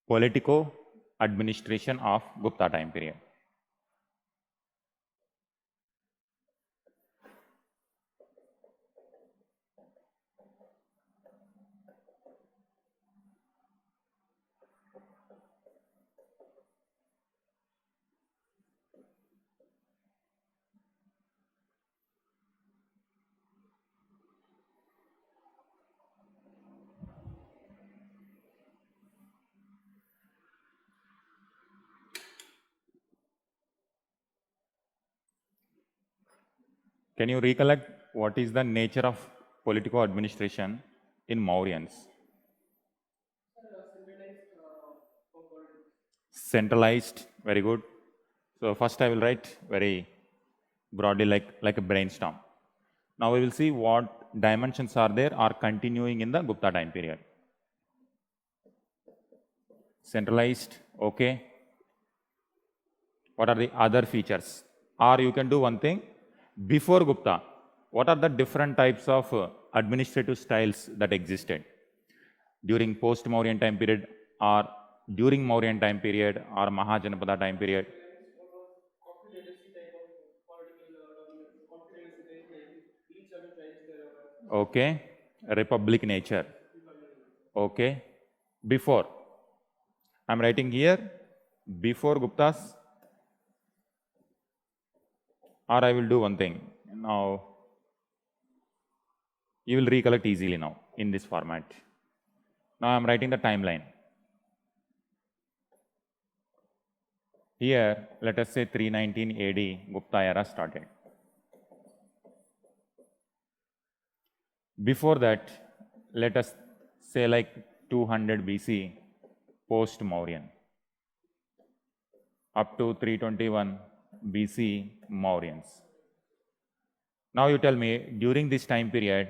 Topic-Politico-Administration of Gupta time period. Can you recollect what is the nature of political administration in Mauryans? Centralized, very good. So first I will write very broadly like a brainstorm. Now we will see what dimensions are there are continuing in the Gupta time period. Centralized, okay. What are the other features? Or you can do one thing. Before Gupta, what are the different types of administrative styles that existed during post-Mauryan time period or during Mauryan time period or Mahajanapada time period? Okay, republic nature. Okay, before. I'm writing here, before Guptas, or I will do one thing. Now, you will recollect easily now in this format. Now I'm writing the timeline. Here, let us say 319 AD, Gupta era started. Before that, let us say like 200 BC, post-Mauryan, up to 321 BC, Mauryans. Now you tell me, during this time period,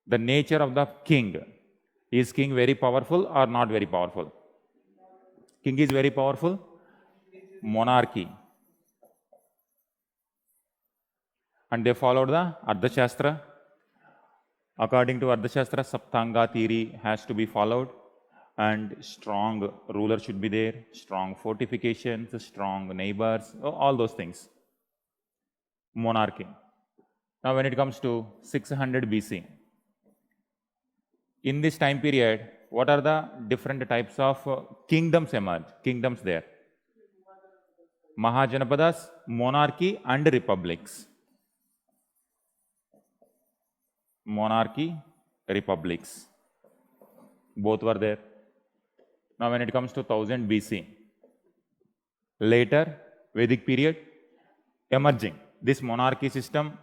the nature of the king, is king very powerful or not very powerful? King is very powerful. Monarchy. And they followed the Ardhashastra. According to Ardhashastra, Saptanga theory has to be followed, and strong ruler should be there, strong fortifications, strong neighbors, all those things. Monarchy. Now when it comes to 600 BC, in this time period, what are the different types of kingdoms emerged? Kingdoms there. Mahajanapadas, monarchy and republics. Monarchy, republics. Both were there. Now when it comes to 1000 BC, later Vedic period, emerging. This monarchy system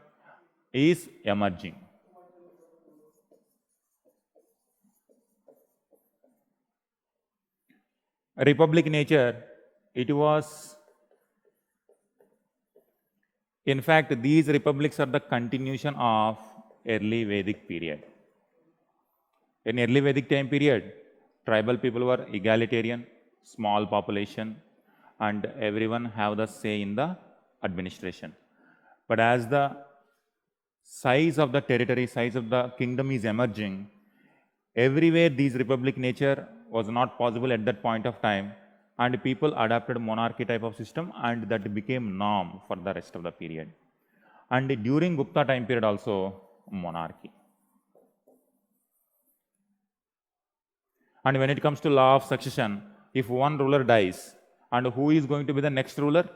is emerging. Republic nature, it was, in fact, these republics are the continuation of early Vedic period. In early Vedic time period, tribal people were egalitarian, small population, and everyone have the say in the administration. But as the size of the territory, size of the kingdom is emerging, everywhere these republic nature was not possible at that point of time, and people adopted monarchy type of system, and that became norm for the rest of the period. And during Gupta time period also, monarchy. And when it comes to law of succession, if one ruler dies, and who is going to be the next ruler?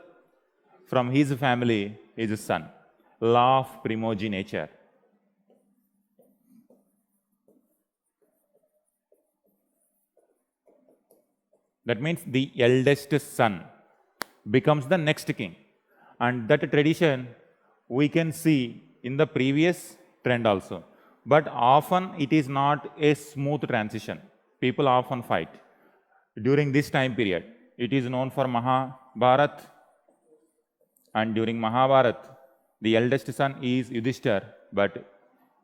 From his family, his son. Law of primogeniture. That means the eldest son becomes the next king. And that tradition we can see in the previous trend also. But often it is not a smooth transition. People often fight. During this time period, it is known for Mahabharat. And during Mahabharat, the eldest son is Yudhishthir, but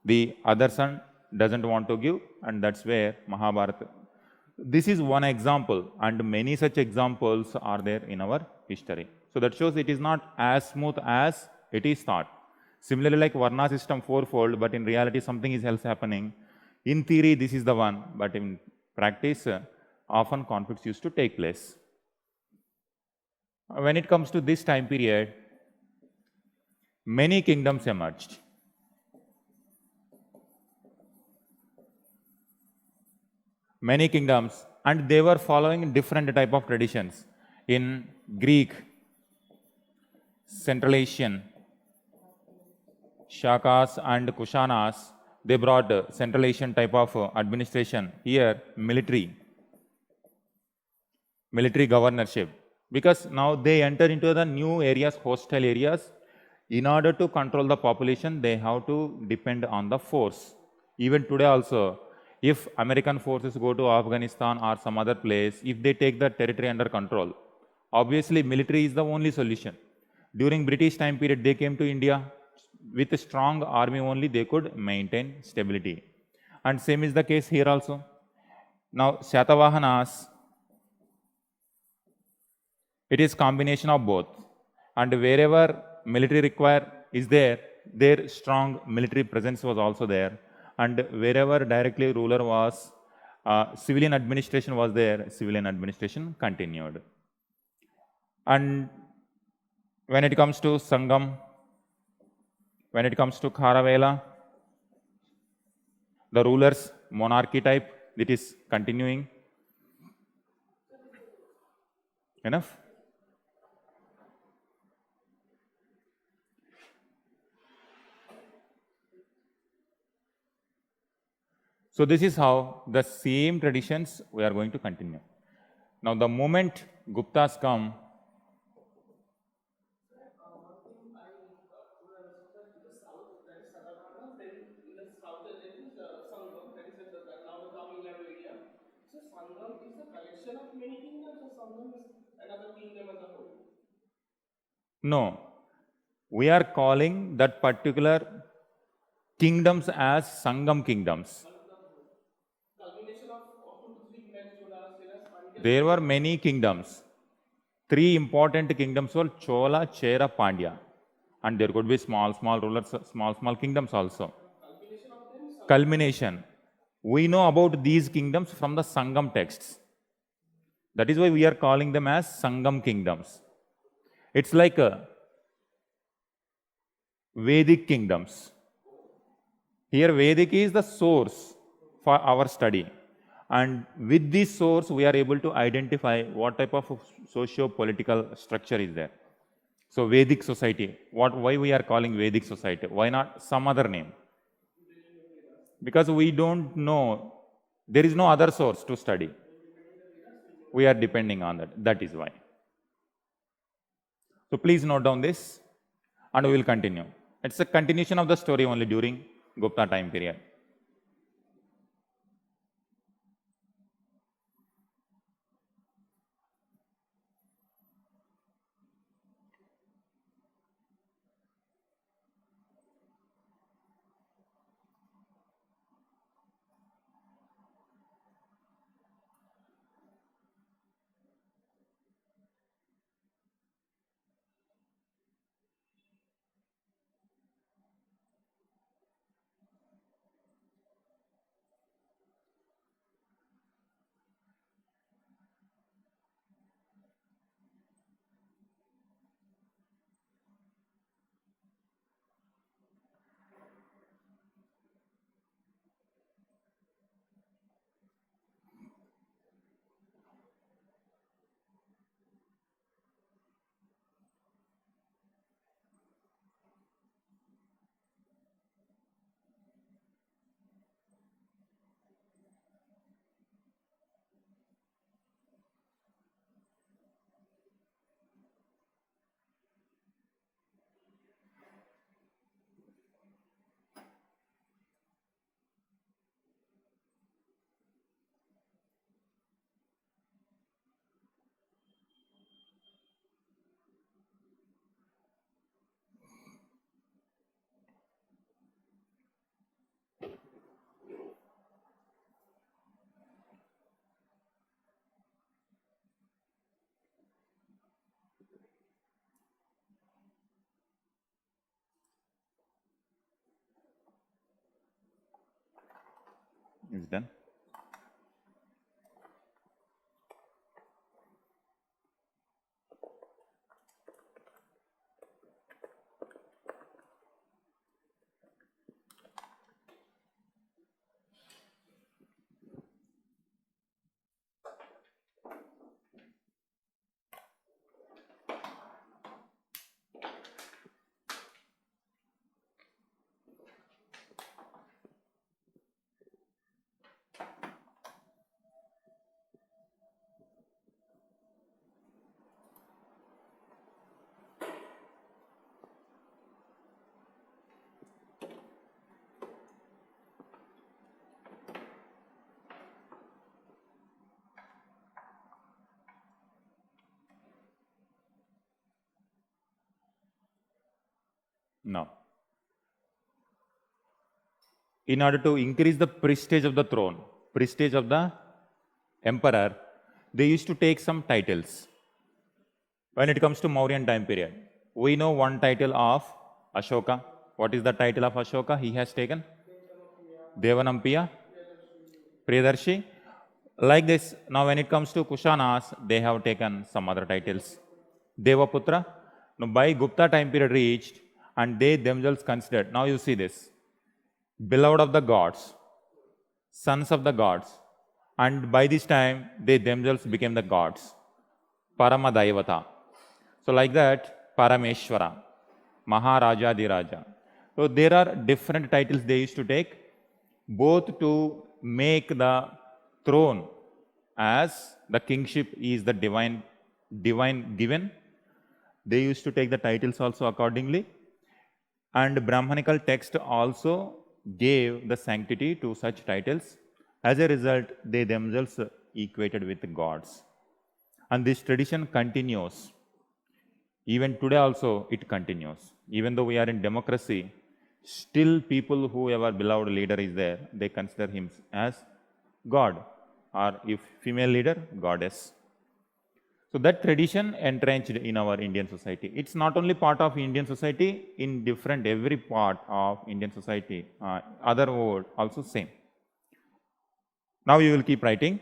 the other son doesn't want to give, and that's where Mahabharata. This is one example, and many such examples are there in our history. So that shows it is not as smooth as it is thought. Similarly, like Varna system fourfold, but in reality something is else happening. In theory, this is the one, but in practice, often conflicts used to take place. When it comes to this time period, many kingdoms emerged. Many kingdoms, and they were following different type of traditions. In Greek, Central Asian, Shakas and Kushanas, they brought Central Asian type of administration. Here, military governorship, because now they enter into the new areas, hostile areas. In order to control the population, they have to depend on the force. Even today also, if American forces go to Afghanistan or some other place, if they take the territory under control, obviously military is the only solution. During British time period, they came to India. With a strong army only, they could maintain stability. And same is the case here also. Now, Shatavahanas, it is combination of both. And wherever military require is there, their strong military presence was also there. And wherever directly ruler was, civilian administration was there, civilian administration continued. And when it comes to Sangam, when it comes to Kharavela, the rulers, monarchy type, it is continuing. Enough? So this is how the same traditions we are going to continue. Now the moment Guptas come, Sangam is a collection of many kingdoms, or Sangam is another kingdom as a whole? no, we are calling that particular kingdoms as Sangam kingdoms. Culmination of 2 to 3 kingdoms, Chola, Cheras, There were many kingdoms. 3 important kingdoms were Chola, Chera, Pandya. And there could be small rulers, small kingdoms also. culmination of them, Culmination. We know about these kingdoms from the Sangam texts. That is why we are calling them as Sangam kingdoms. It's like Vedic kingdoms. Here Vedic is the source for our study. And with this source, we are able to identify what type of socio-political structure is there. So Vedic society, why we are calling Vedic society? Why not some other name? Because we don't know, there is no other source to study. We are depending on that. That is why. So please note down this and we will continue. It's a continuation of the story only during Gupta time period. Is done. No. In order to increase the prestige of the throne, prestige of the emperor, they used to take some titles. When it comes to Mauryan time period, we know one title of Ashoka. What is the title of Ashoka? He has taken Devanampiya, Priyadarshi. Like this, now when it comes to Kushanas, they have taken some other titles. Devaputra. Now by Gupta time period reached, and they themselves considered. Now you see this. Beloved of the gods, sons of the gods, and by this time they themselves became the gods. Paramadaivata. So like that, Parameshwara, Maharaja Diraja. So there are different titles they used to take, both to make the throne as the kingship is the divine given. They used to take the titles also accordingly. And Brahmanical text also gave the sanctity to such titles. As a result, they themselves equated with gods. And this tradition continues. Even today also it continues. Even though we are in democracy, still people whoever beloved leader is there, they consider him as God, or if female leader, goddess. So that tradition entrenched in our Indian society. It's not only part of Indian society, in different, every part of Indian society, other word also same. Now you will keep writing.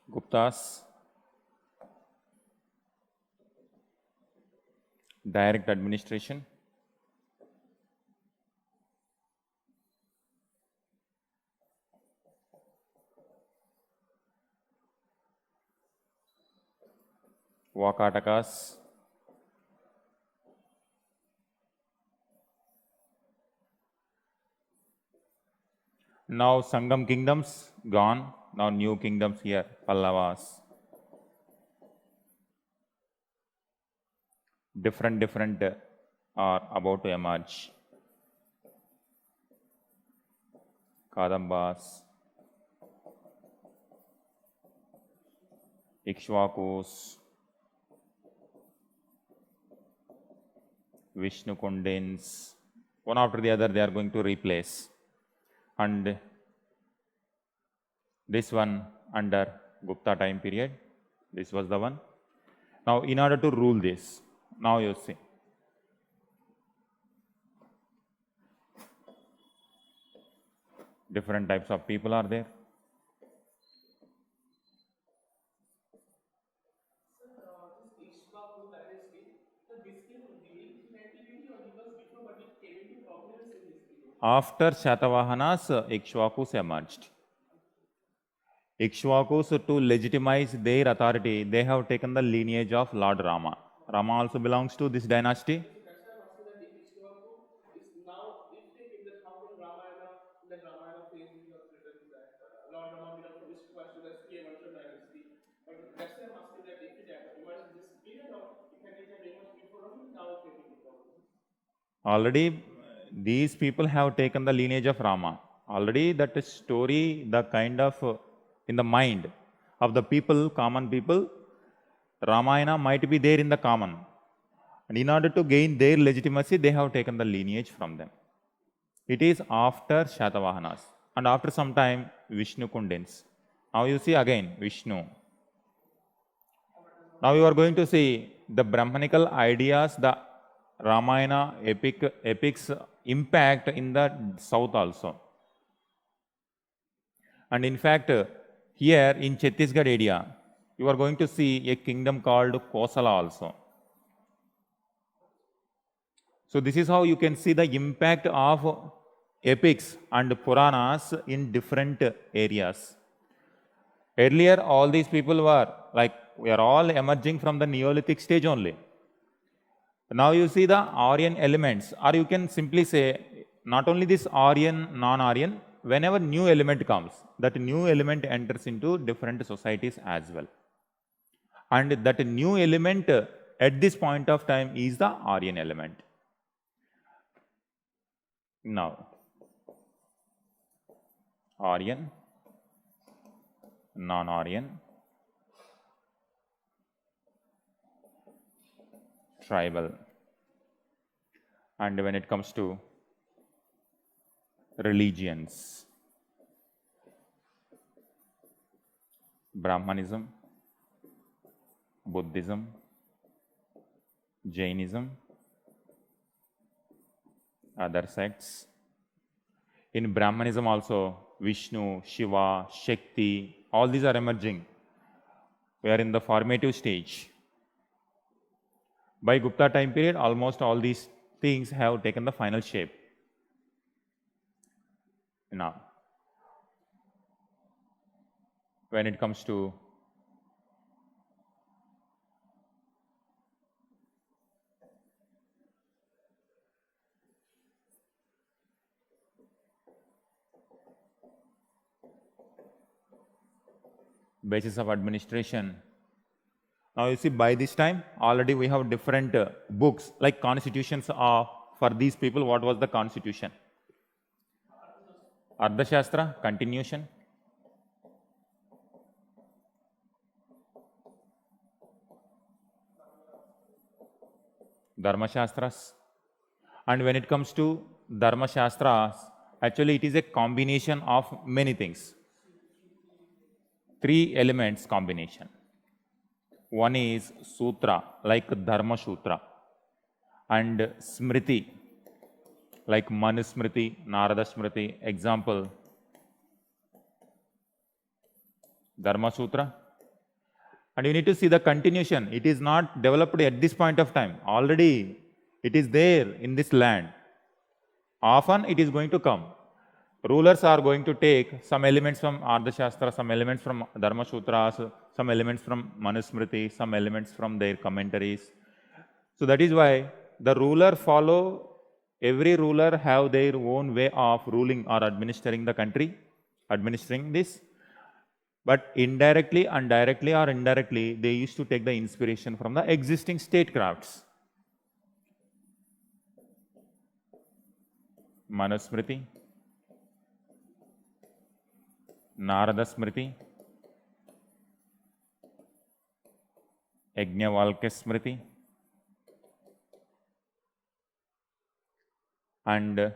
Guptas, direct administration, Vakatakas, now Sangam kingdoms gone, now new kingdoms here, Pallavas. Different are about to emerge. Kadambas, Ikshvakus, Vishnu Kundins, one after the other they are going to replace. And this one under Gupta time period, this was the one. Now in order to rule this, now you see. Different types of people are there. After Shatavahanas, Ikshvakus emerged. Ikshvakus, to legitimize their authority, they have taken the lineage of Lord Rama. Rama also belongs to this dynasty. Already these people have taken the lineage of Rama. Already that story, the kind of in the mind of the people, common people, Ramayana might be there in the common. And in order to gain their legitimacy, they have taken the lineage from them. It is after Shatavahanas. And after some time, Vishnu Kundins. Now you see again Vishnu. Now you are going to see the Brahmanical ideas, the Ramayana epics impact in the south also. And in fact, here in Chhattisgarh area, you are going to see a kingdom called Kosala also. So this is how you can see the impact of epics and Puranas in different areas. Earlier, all these people were like, we are all emerging from the Neolithic stage only. Now you see the Aryan elements, or you can simply say not only this Aryan, non-Aryan, whenever new element comes, that new element enters into different societies as well. And that new element at this point of time is the Aryan element. Now, Aryan, non-Aryan, tribal. And when it comes to religions, Brahmanism, Buddhism, Jainism, other sects. In Brahmanism also, Vishnu, Shiva, Shakti, all these are emerging. We are in the formative stage. By Gupta time period, almost all these things have taken the final shape. Now, when it comes to basis of administration, now you see by this time already we have different books like constitutions are for these people. What was the constitution? Ardhashastra, continuation. Dharmashastras. And when it comes to Dharmashastras, actually it is a combination of many things. 3 elements combination. One is Sutra, like Dharma Sutra, and Smriti, like Manusmriti, Narada Smriti. Example, Dharma Sutra. And you need to see the continuation. It is not developed at this point of time. Already it is there in this land. Often it is going to come. Rulers are going to take some elements from Ardhashastra, some elements from Dharma Sutras, some elements from Manusmriti, some elements from their commentaries. So that is why the ruler every ruler have their own way of ruling or administering the country, administering this. But indirectly and directly or indirectly, they used to take the inspiration from the existing statecrafts. Manusmriti, Narada Smriti, Yajnavalkya Smriti, and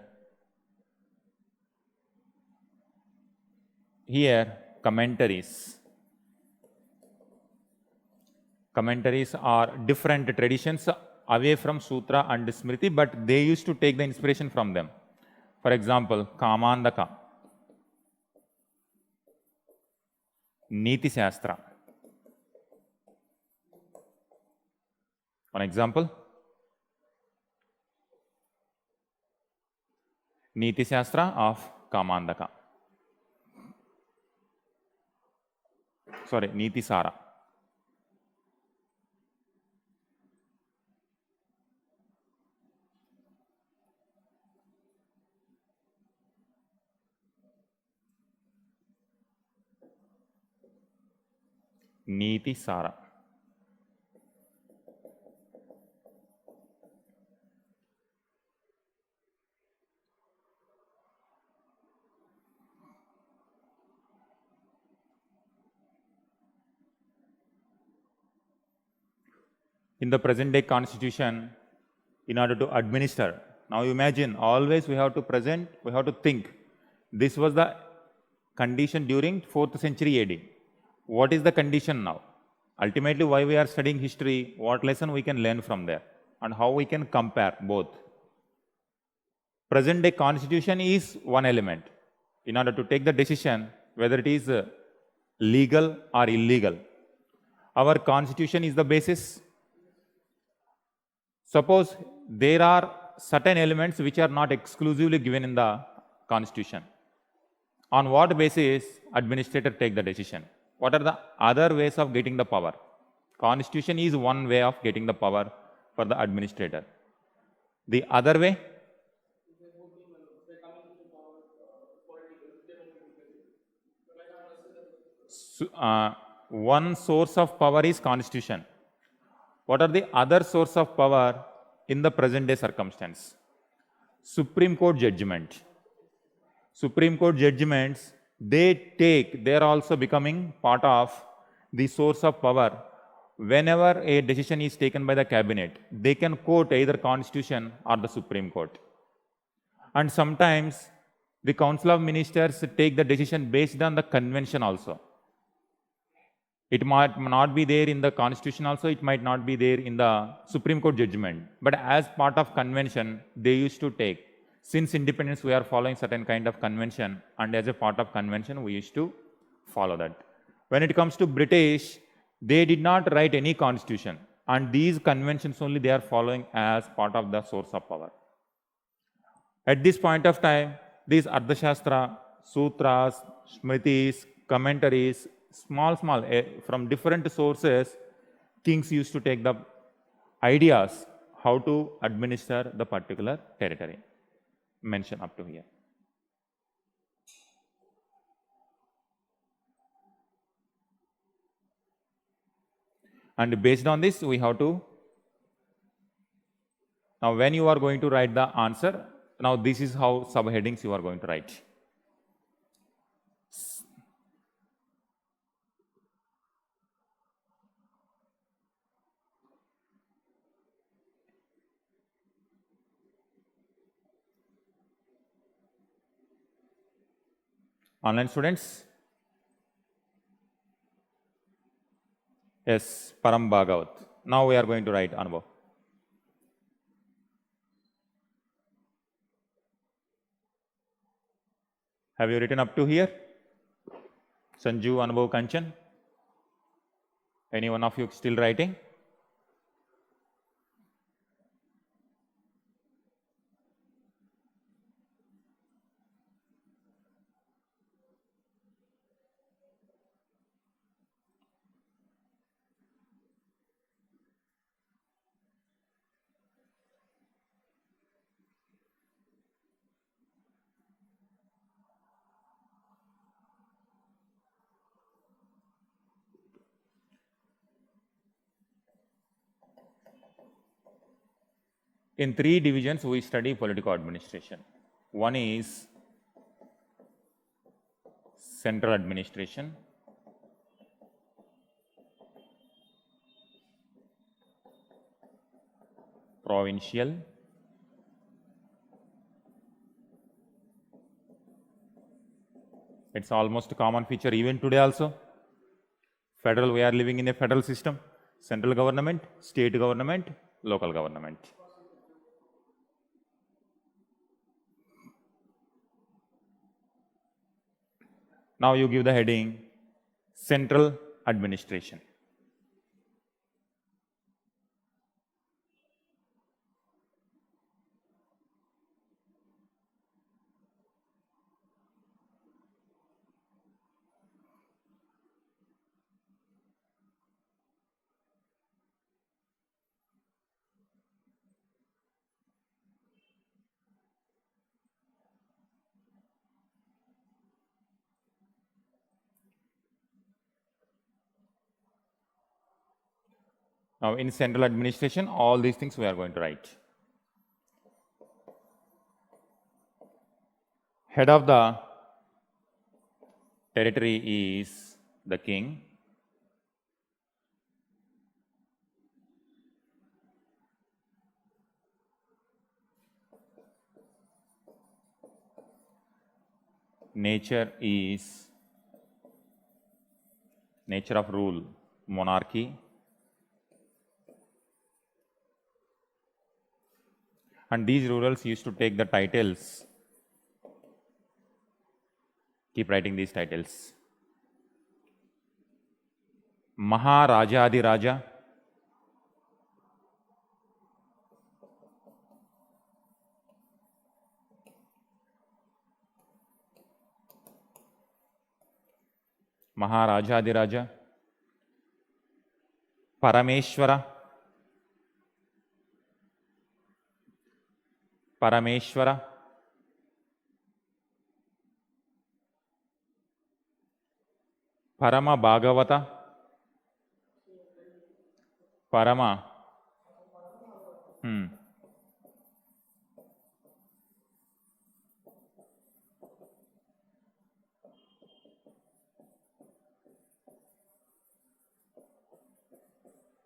here commentaries. Commentaries are different traditions away from Sutra and Smriti, but they used to take the inspiration from them. For example, Kamandaka, Niti Shastra. One example, Niti Shastra of Kamandaka. Sorry, Niti Sara. Niti Sara. In the present day constitution, in order to administer, now imagine always we have to think. This was the condition during 4th century AD. What is the condition now? Ultimately, why we are studying history, what lesson we can learn from there, and how we can compare both. Present day constitution is one element. In order to take the decision, whether it is legal or illegal, our constitution is the basis. Suppose there are certain elements which are not exclusively given in the constitution. On what basis administrator take the decision? What are the other ways of getting the power? Constitution is one way of getting the power. for the administrator. The other way, one source of power is constitution. What are the other source of power in the present day circumstance? Supreme Court judgment. Supreme Court judgments, they are also becoming part of the source of power. Whenever a decision is taken by the cabinet, they can quote either constitution or the Supreme Court. And sometimes the Council of Ministers take the decision based on the convention also. It might not be there in the constitution also, it might not be there in the Supreme Court judgment. But as part of convention, they used to take. Since independence, we are following certain kind of convention, and as a part of convention, we used to follow that. When it comes to British, they did not write any constitution, and these conventions only they are following as part of the source of power. At this point of time, these Ardhashastra, Sutras, Smritis, commentaries, small, from different sources, kings used to take the ideas how to administer the particular territory. Mention up to here. And based on this, we have to, now when you are going to write the answer, now this is how subheadings you are going to write. Online students? Yes, Param Bhagavat. Now we are going to write Anubhav. Have you written up to here? Sanju, Anubhav, Kanchan? Any one of you still writing? In 3 divisions, we study political administration. One is central administration, provincial, it's almost a common feature even today also. Federal, we are living in a federal system. Central government, state government, local government. Now you give the heading central administration. Now in central administration, all these things we are going to write. Head of the territory is the king. Nature is, nature of rule, monarchy. And these rulers used to take the titles. Keep writing these titles. Maharaja-adi-Raja. Maharaja-adi-Raja. Parameshwara. Parameshwara, Parama Bhagavata, Parama,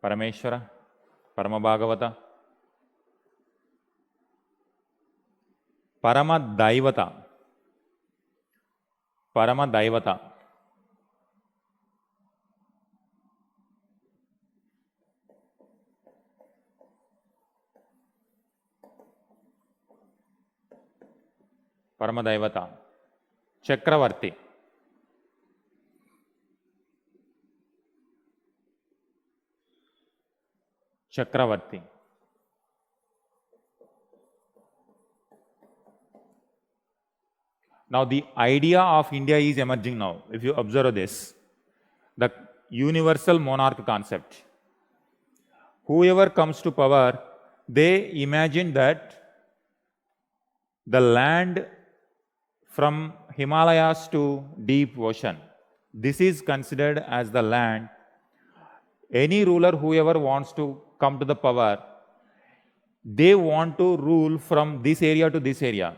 Parameshwara, Parama Bhagavata, Parama Daivata, Parama Daivata, Parama Daivata, Chakravarti, Chakravarti. Now the idea of India is emerging now. If you observe this, the universal monarch concept. Whoever comes to power, they imagine that the land from Himalayas to deep ocean, this is considered as the land. Any ruler, whoever wants to come to the power, they want to rule from this area to this area.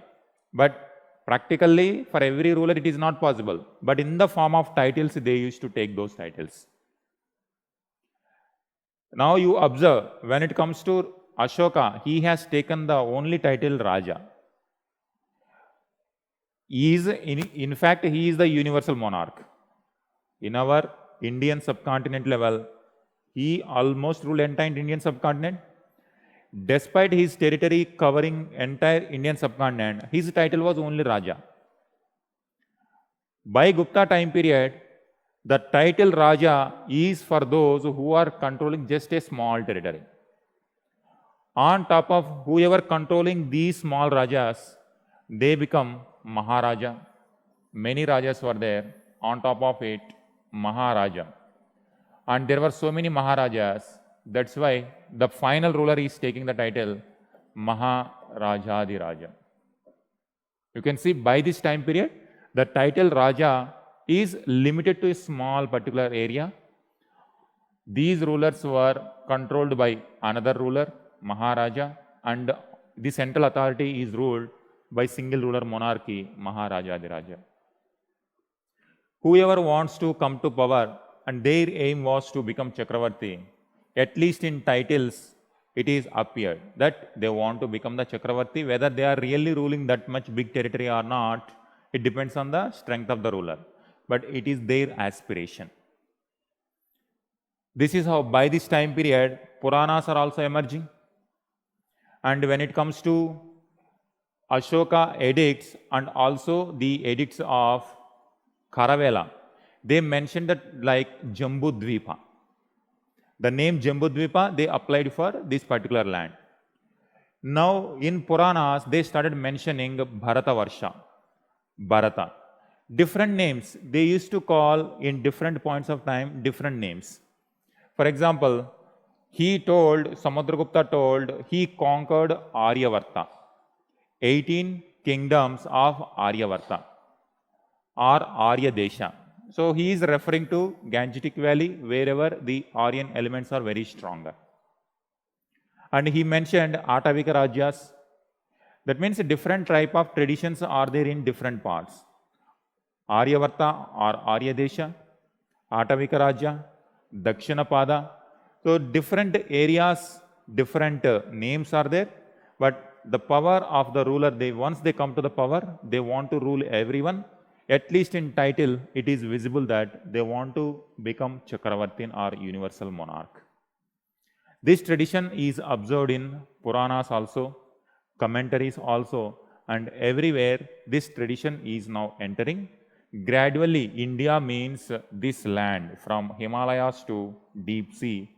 But practically, for every ruler, it is not possible. But in the form of titles, they used to take those titles. Now you observe, when it comes to Ashoka, he has taken the only title Raja. In fact, he is the universal monarch. In our Indian subcontinent level, he almost ruled entire Indian subcontinent. Despite his territory covering entire Indian subcontinent, his title was only Raja. By Gupta time period, the title Raja is for those who are controlling just a small territory. On top of whoever controlling these small Rajas, they become Maharaja. Many Rajas were there. On top of it, Maharaja. And there were so many Maharajas. That's why the final ruler is taking the title Maharajadiraja. You can see by this time period, the title Raja is limited to a small particular area. These rulers were controlled by another ruler, Maharaja, and the central authority is ruled by single ruler monarchy, Maharajadiraja. Whoever wants to come to power, and their aim was to become Chakravarti, at least in titles, it is appeared that they want to become the Chakravarti. Whether they are really ruling that much big territory or not, it depends on the strength of the ruler. But it is their aspiration. This is how, by this time period, Puranas are also emerging. And when it comes to Ashoka edicts and also the edicts of Kharavela, they mentioned that like Jambudvipa. The name Jambudvipa, they applied for this particular land. Now, in Puranas, they started mentioning Bharatavarsha, Bharata. Different names, they used to call in different points of time, different names. For example, Samudragupta told, he conquered Aryavarta, 18 kingdoms of Aryavarta, or Arya Desha. So he is referring to Gangetic Valley, wherever the Aryan elements are very stronger. And he mentioned Atavika Rajas. That means a different type of traditions are there in different parts. Aryavarta or Arya Desha, Atavika Raja, Dakshinapada. So different areas, different names are there. But the power of the ruler, once they come to the power, they want to rule everyone. At least in title, it is visible that they want to become Chakravartin or universal monarch. This tradition is observed in Puranas also, commentaries also, and everywhere this tradition is now entering. Gradually, India means this land from Himalayas to deep sea.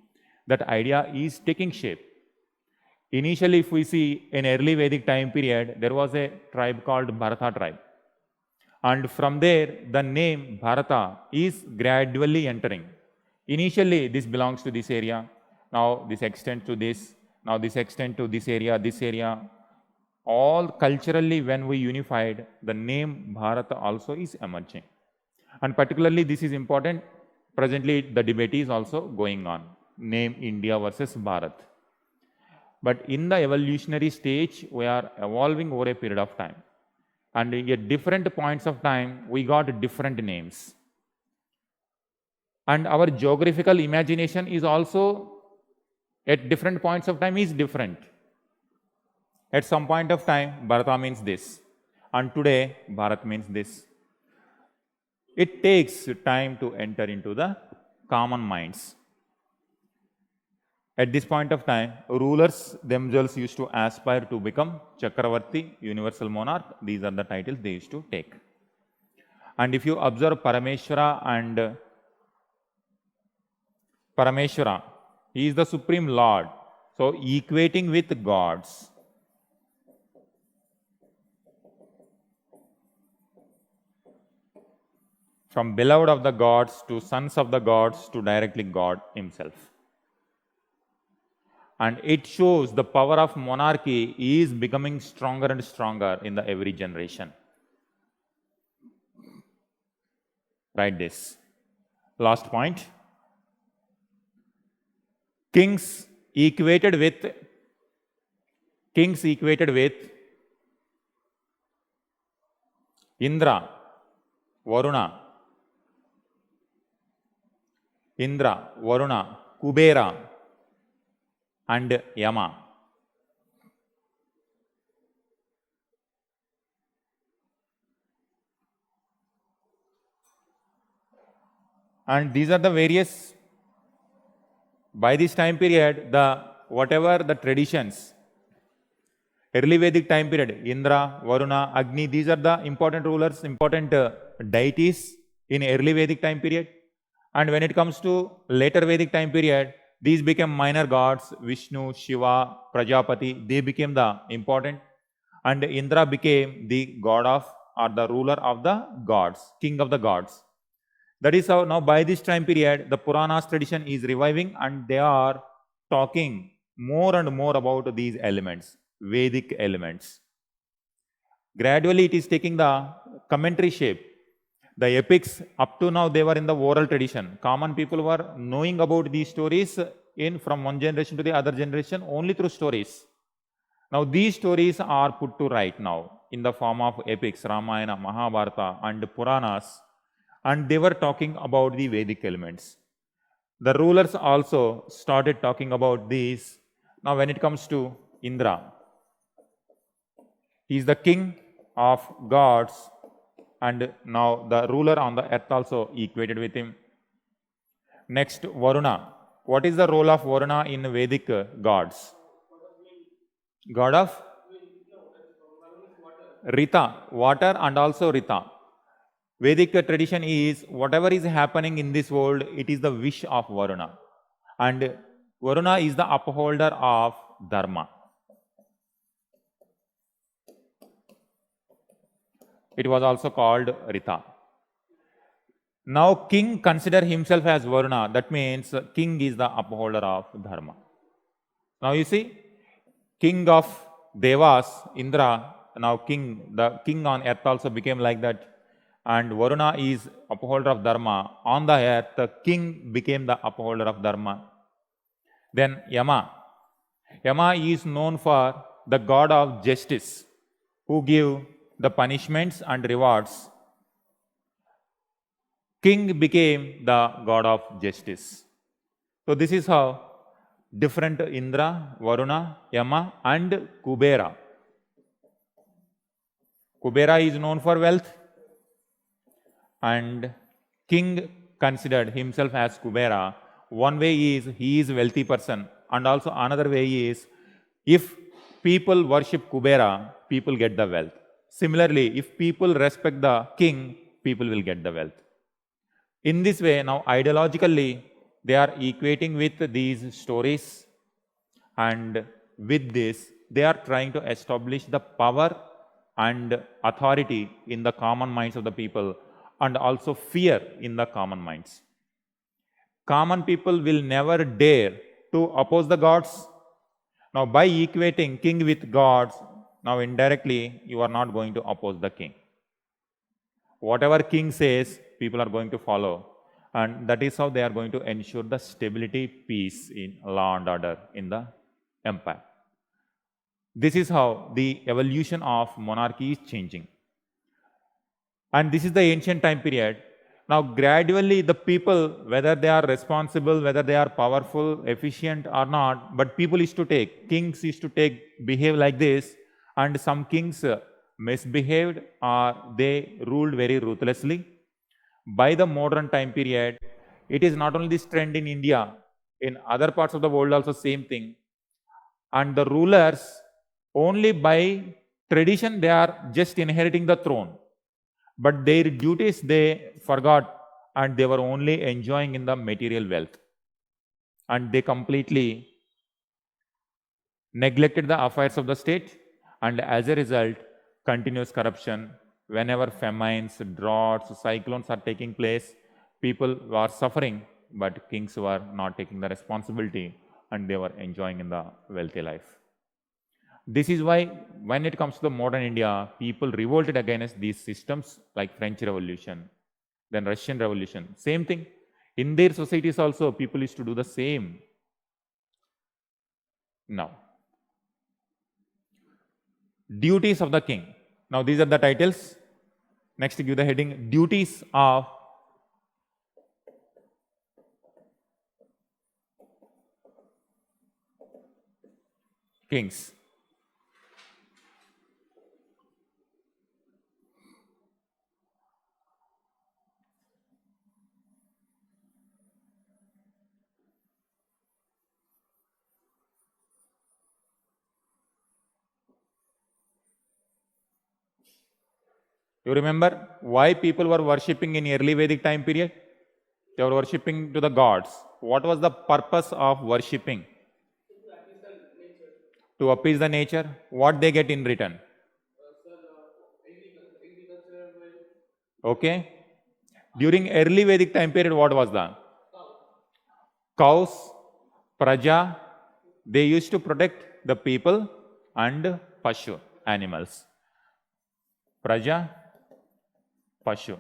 That idea is taking shape. Initially, if we see in early Vedic time period, there was a tribe called Bharata tribe. And from there, the name Bharata is gradually entering. Initially, this belongs to this area. Now, this extends to this. Now, this extends to this area, all culturally when we unified, the name Bharat also is emerging. And particularly this is important, presently the debate is also going on, name India versus Bharat. But in the evolutionary stage, we are evolving over a period of time. And at different points of time, we got different names. And our geographical imagination is also at different points of time is different. At some point of time, Bharata means this. And today, Bharat means this. It takes time to enter into the common minds. At this point of time, rulers themselves used to aspire to become Chakravarti, universal monarch. These are the titles they used to take. And if you observe Parameshwara and Parameshwara, he is the Supreme Lord. So, equating with gods. From beloved of the gods to sons of the gods to directly God himself. And it shows the power of monarchy is becoming stronger and stronger in the every generation. Write this. Last point. Kings equated with Indra, Varuna, Kubera, and Yama. And these are the various, by this time period, whatever the traditions, early Vedic time period, Indra, Varuna, Agni, these are the important rulers, important deities in early Vedic time period. And when it comes to later Vedic time period, these became minor gods, Vishnu, Shiva, Prajapati, they became the important. And Indra became the god of, or the ruler of the gods, king of the gods. That is how now by this time period, the Puranas tradition is reviving and they are talking more and more about these elements, Vedic elements. Gradually it is taking the commentary shape. The epics, up to now, they were in the oral tradition. Common people were knowing about these stories from one generation to the other generation only through stories. Now, these stories are put to right now in the form of epics, Ramayana, Mahabharata, and Puranas, and they were talking about the Vedic elements. The rulers also started talking about these. Now, when it comes to Indra, he is the king of gods. And now the ruler on the earth also equated with him. Next, Varuna. What is the role of Varuna in Vedic gods? God of Rita, water and also Rita. Vedic tradition is whatever is happening in this world, it is the wish of Varuna. And Varuna is the upholder of Dharma. It was also called Rita. Now king consider himself as Varuna. That means king is the upholder of Dharma. Now you see, king of Devas, Indra, now the king on earth also became like that. And Varuna is upholder of Dharma. On the earth, the king became the upholder of Dharma. Then Yama. Yama is known for the god of justice, who give the punishments and rewards. King became the god of justice. So this is how different Indra, Varuna, Yama and Kubera. Kubera is known for wealth and king considered himself as Kubera. One way is he is a wealthy person, and also another way is if people worship Kubera, people get the wealth. Similarly, if people respect the king, people will get the wealth. In this way, now ideologically, they are equating with these stories, and with this, they are trying to establish the power and authority in the common minds of the people, and also fear in the common minds. Common people will never dare to oppose the gods. Now, by equating king with gods, Now indirectly, you are not going to oppose the king. Whatever king says, people are going to follow. And that is how they are going to ensure the stability, peace in law and order in the empire. This is how the evolution of monarchy is changing. And this is the ancient time period. Now, gradually, the people, whether they are responsible, whether they are powerful, efficient or not, but people used to take, kings used to take, behave like this, and some kings misbehaved or they ruled very ruthlessly. By the modern time period, it is not only this trend in India, in other parts of the world also same thing. And the rulers, only by tradition, they are just inheriting the throne. But their duties they forgot and they were only enjoying in the material wealth. And they completely neglected the affairs of the state, and as a result, continuous corruption. Whenever famines, droughts, cyclones are taking place, people were suffering, but kings were not taking the responsibility and they were enjoying in the wealthy life. This is why when it comes to the modern India, people revolted against these systems like French Revolution, then Russian Revolution. Same thing. In their societies also, people used to do the same. Now, duties of the king. Now, these are the titles. Next, give the heading, duties of kings. You remember why people were worshipping in early Vedic time period? They were worshipping to the gods. What was the purpose of worshipping? To appease the nature. What they get in return? Okay. During early Vedic time period, what was the? Cows, praja, they used to protect the people and pashu, animals. Praja, pashu.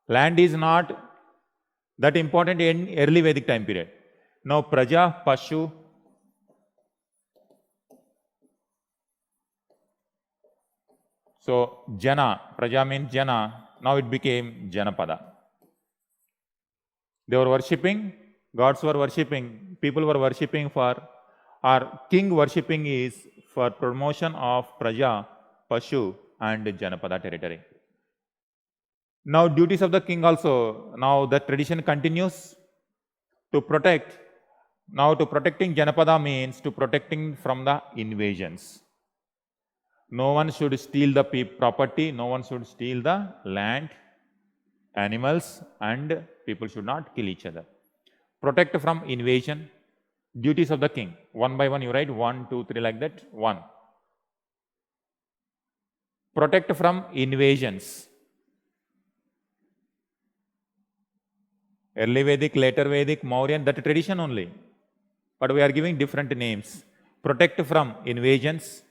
Land is not that important in early Vedic time period. Now, praja, pashu, so jana, praja means jana, now it became Janapada. They were worshipping, gods were worshipping, people were worshipping for, or king worshipping is for promotion of praja, pashu and Janapada territory. Now, duties of the king also, now the tradition continues to protect. Now, to protecting Janapada means to protecting from the invasions. No one should steal the property, no one should steal the land, animals, and people should not kill each other. Protect from invasion. Duties of the king. One by one you write 1, 2, 3 like that. 1. Protect from invasions. Early Vedic, later Vedic, Mauryan, that tradition only. But we are giving different names. Protect from invasions.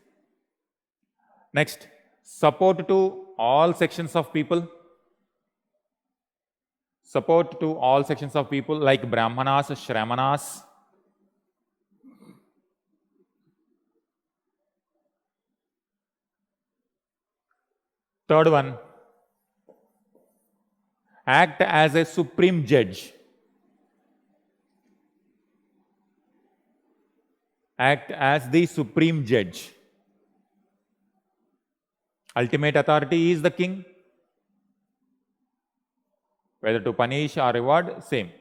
Next, support to all sections of people. Support to all sections of people like Brahmanas, Shramanas. Third one, act as a supreme judge. Act as the supreme judge. Ultimate authority is the king. Whether to punish or reward, same.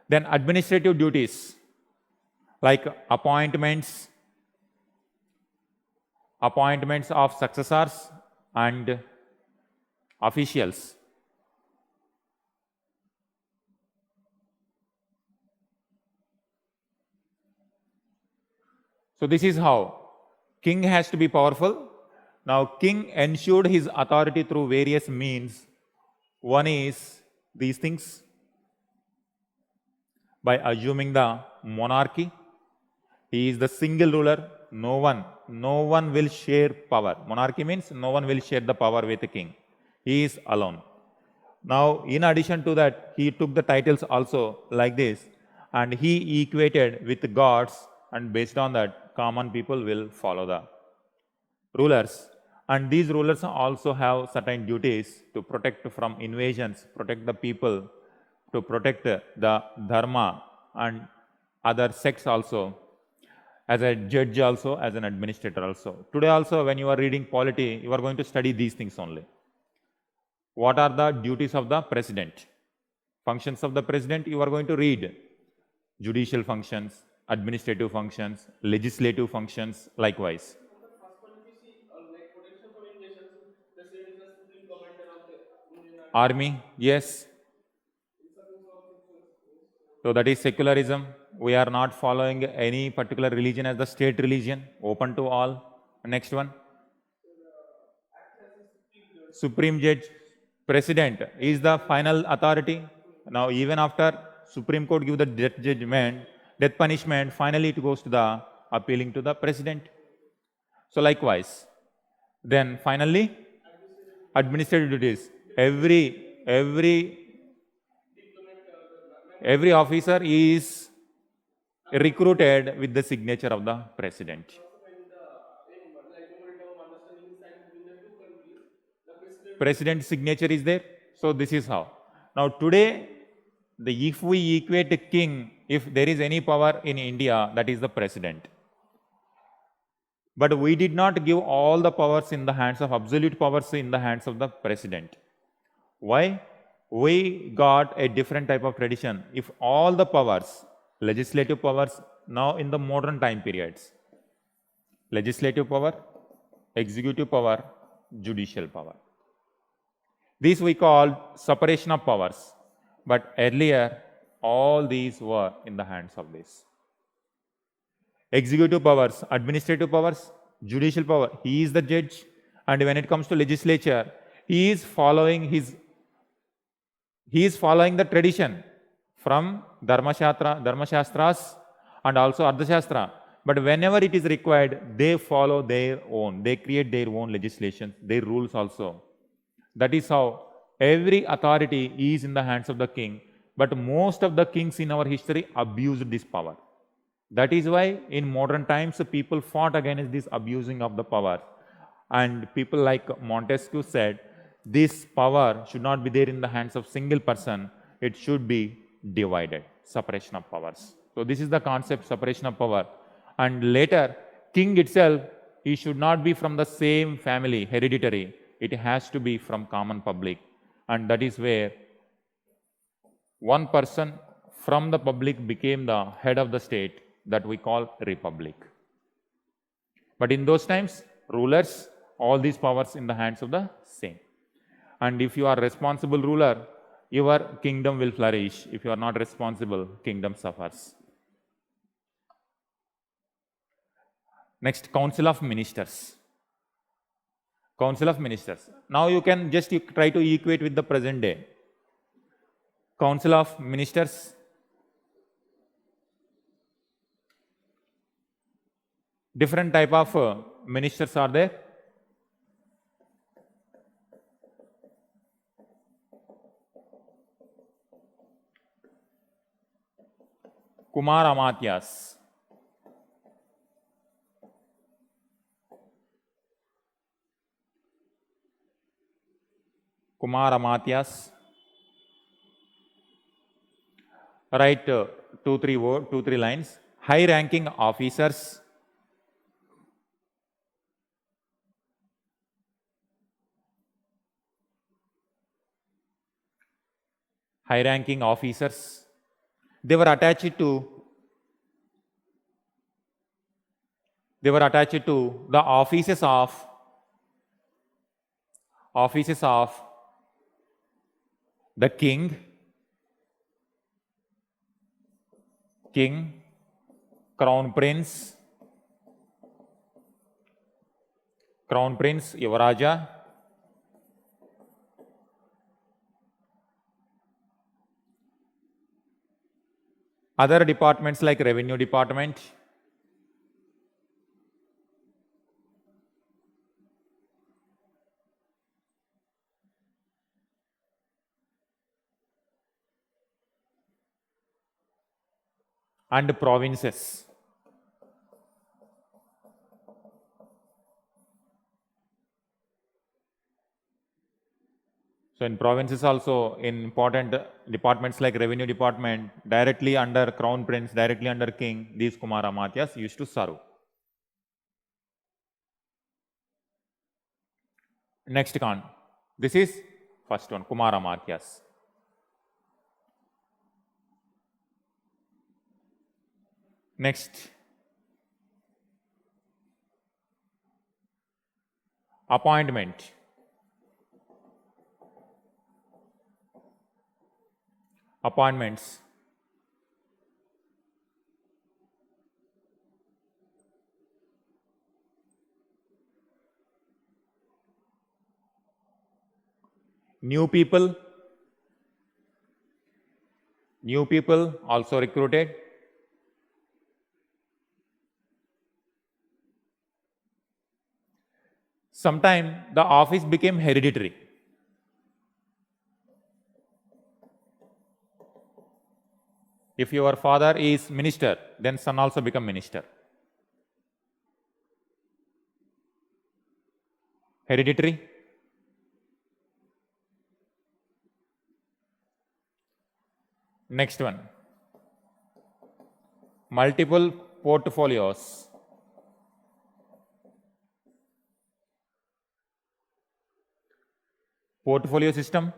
Then administrative duties like appointments of successors and officials. So this is how king has to be powerful. Now king ensured his authority through various means. One is these things, by assuming the monarchy. He is the single ruler. no one will share power. Monarchy means no one will share the power with the king. He is alone. Now, in addition to that, he took the titles also like this, and he equated with the gods, and based on that, common people will follow the rulers. And these rulers also have certain duties to protect from invasions, protect the people, to protect the dharma and other sects also, as a judge also, as an administrator also. Today also, when you are reading polity, you are going to study these things only. What are the duties of the president? Functions of the president, you are going to read. Judicial functions, administrative functions, legislative functions, likewise. The first one, if you see, like protection from invasions, the same is the supreme commander of the Indian Army. Army, yes. So that is secularism. We are not following any particular religion as the state religion, open to all. Next one. Supreme Judge. President is the final authority. Now, even after Supreme Court give the death judgment, death punishment, finally it goes to the appealing to the president. So likewise, then finally, administrative duties. Every officer is recruited with the signature of the president. President's signature is there. So this is how. Now today, if we equate a king, if there is any power in India, that is the president. But we did not give all the powers in the hands of, absolute powers in the hands of the president. Why? We got a different type of tradition. If all the powers, legislative powers, now in the modern time periods, legislative power, executive power, judicial power. This we call separation of powers. But earlier, all these were in the hands of this. Executive powers, administrative powers, judicial power. He is the judge. And when it comes to legislature, he is following the tradition from Dharmashastras and also Ardhashastra. But whenever it is required, they follow their own. They create their own legislation, their rules also. That is how every authority is in the hands of the king. But most of the kings in our history abused this power. That is why in modern times, people fought against this abusing of the power. And people like Montesquieu said, this power should not be there in the hands of single person. It should be divided, separation of powers. So this is the concept, separation of power. And later, king itself, he should not be from the same family, hereditary. It has to be from common public. And that is where one person from the public became the head of the state, that we call republic. But in those times, rulers, all these powers in the hands of the same. And if you are responsible ruler, your kingdom will flourish. If you are not responsible, kingdom suffers. Next, Council of Ministers. Council of Ministers. Now you can just try to equate with the present day. Council of Ministers. Different type of ministers are there. Kumar Amatyas. Kumar Amatyas. Write two, three lines. High-ranking officers. High-ranking officers. They were attached to the offices of the king, crown prince, Yuvaraja, other departments like revenue department, and provinces. So in provinces also, in important departments like revenue department, directly under crown prince, directly under king, these Kumaramatyas used to serve. Next Khan. This is first one, Kumaramatyas. Next. Appointment. Appointments. New people also recruited. Sometime the office became hereditary. If your father is minister, then son also become minister. Hereditary. Next one. Multiple portfolios. Portfolio system.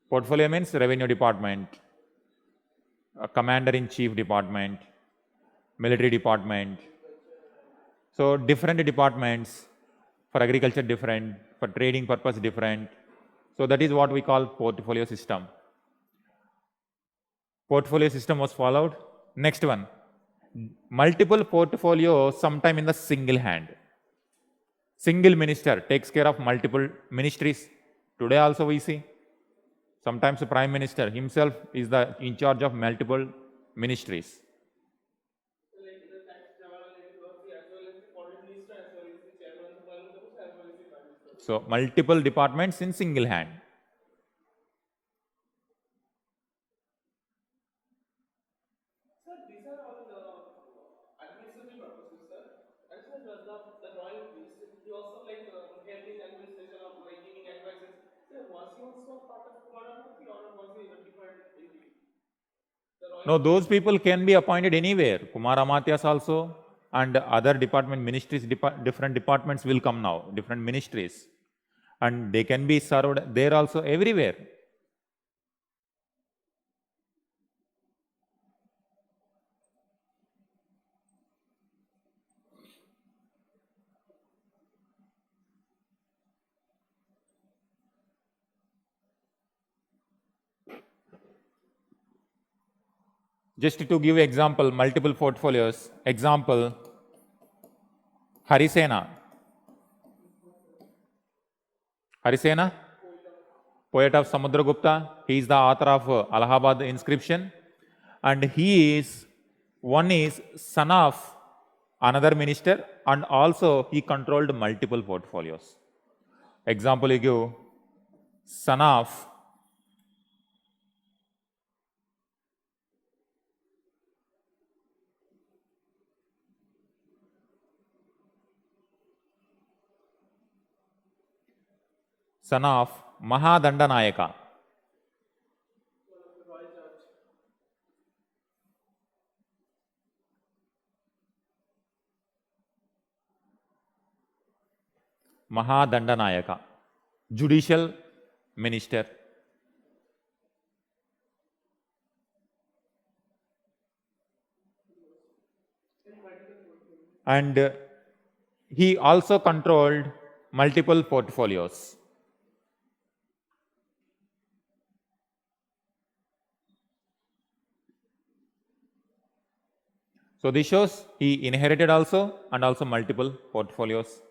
Portfolio means revenue department, commander-in-chief department, military department. So different departments, for agriculture different, for trading purpose different. So that is what we call portfolio system. Portfolio system was followed. Next one, multiple portfolios sometime in the single hand. Single minister takes care of multiple ministries. Today also we see. Sometimes the prime minister himself is in charge of multiple ministries. Like the tax Jawahar Nehru as well as the foreign minister, as well as the chairman of the parliament, as well as the prime minister. So multiple departments in single hand. Sir, these are all administrative purposes, sir. And sir, the royal priest, he also like helped in administration of like giving advices. Sir, was he also a part of Kumaramathi or was he a different entity? No, those people can be appointed anywhere. Kumaramatyas also and other department ministries, different departments will come now, different ministries. And they can be served there also everywhere. Just to give example, multiple portfolios. Example, Harisena. Harisena, poet of Samudragupta. He is the author of Allahabad inscription. And one is son of another minister, and also he controlled multiple portfolios. Example you give, son of Mahadandanayaka. Mahadandanayaka, judicial minister. And he also controlled multiple portfolios. So this shows he inherited also and also multiple portfolios.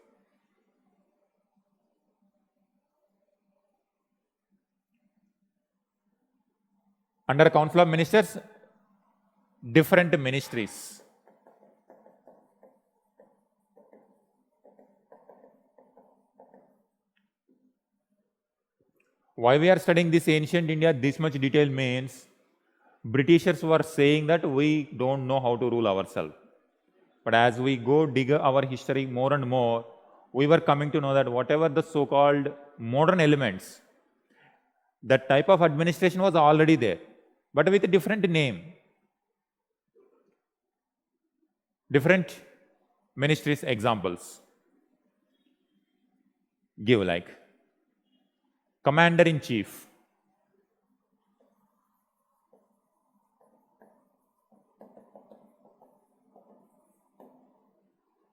Under Council of Ministers, different ministries. Why we are studying this ancient India this much detail means Britishers were saying that we don't know how to rule ourselves. But as we go dig our history more and more, we were coming to know that whatever the so-called modern elements, that type of administration was already there, but with a different name. Different ministries examples. Give like Commander-in-Chief.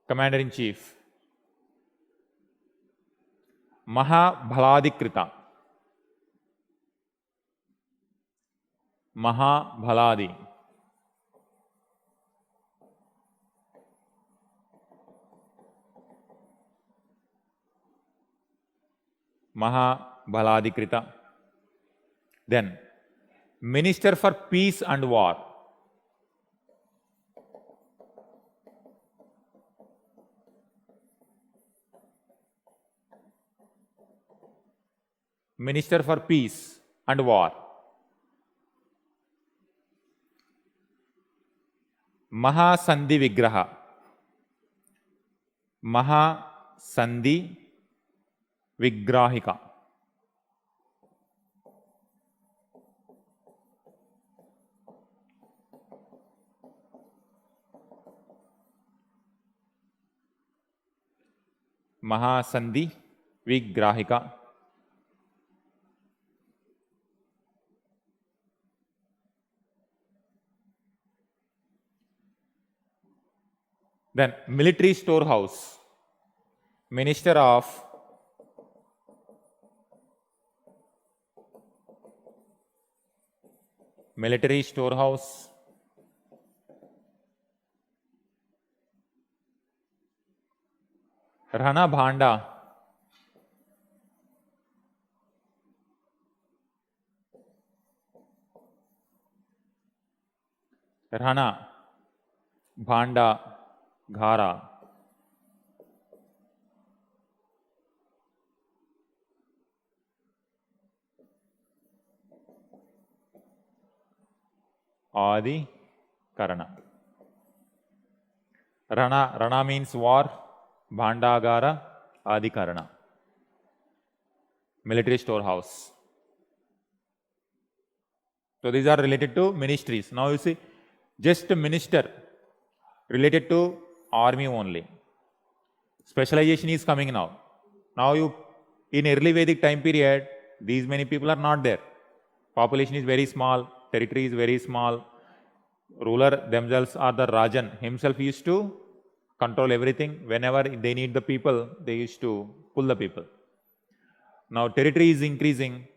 Commander-in-Chief. Mahabhaladikrita. Mahabhaladi. Mahabhaladikrita. Then, Minister for Peace and War. Minister for Peace and War. Mahasandhi Vigraha. Mahasandhi Vigrahika. Mahasandhi Vigrahika. Then Military Storehouse. Minister of Military Storehouse. Rana Bhanda. Rana Bhanda Ghara. Adi Karana. Rana means war. Bhandagara, Adi Karana. Military storehouse. So these are related to ministries. Now you see, just a minister related to army only. Specialization is coming now. Now in early Vedic time period, these many people are not there. Population is very small, territory is very small. Ruler themselves are the Rajan. Himself used to control everything. Whenever they need the people, they used to pull the people. Now territory is increasing,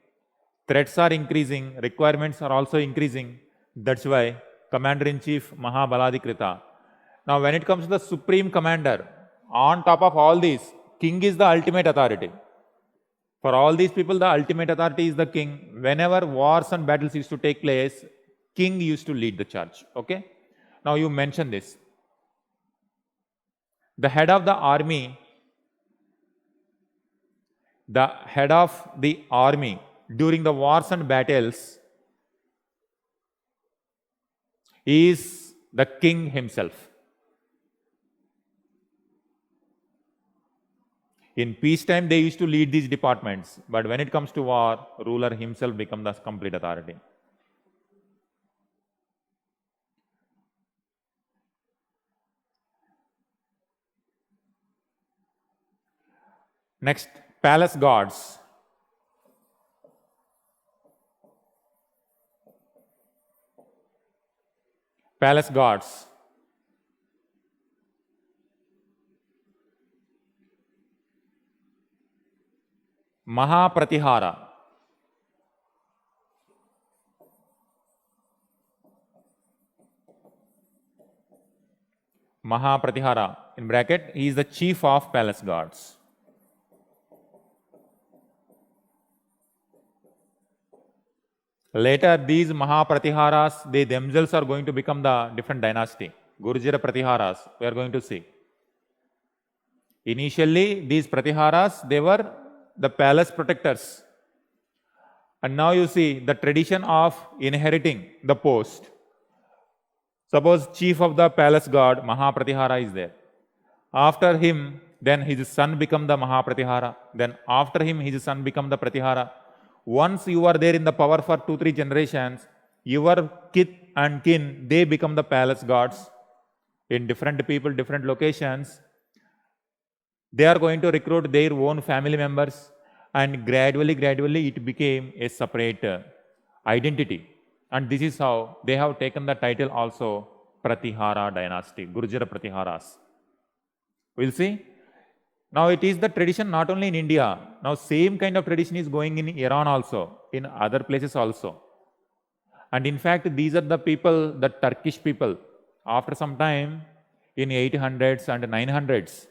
threats are increasing, requirements are also increasing. That's why Commander-in-Chief Mahabhaladikrita. Now when it comes to the Supreme Commander, on top of all these, King is the ultimate authority. For all these people, the ultimate authority is the king. Whenever wars and battles used to take place, king used to lead the charge. Okay? Now you mention this. The head of the army during the wars and battles is the king himself. In peacetime, they used to lead these departments, but when it comes to war, ruler himself becomes the complete authority. Next, palace guards. Palace guards. Mahapratihara. Mahapratihara, in bracket, he is the chief of palace guards. Later, these Mahaprathiharas, they themselves are going to become the different dynasty. Gurjara Pratiharas, we are going to see. Initially, these Pratiharas, they were the palace protectors. And now you see the tradition of inheriting the post. Suppose chief of the palace guard, Mahapratihara, is there. After him, then his son become the Mahapratihara. Then after him, his son become the Pratihara. Once you are there in the power for 2-3 generations, your kith and kin, they become the palace guards in different people, different locations. They are going to recruit their own family members, and gradually it became a separate identity. And this is how they have taken the title also Pratihara dynasty, Gurjara Pratiharas. We'll see. Now it is the tradition not only in India. Now same kind of tradition is going in Iran also, in other places also. And in fact, these are the people, the Turkish people, after some time in 800s and 900s,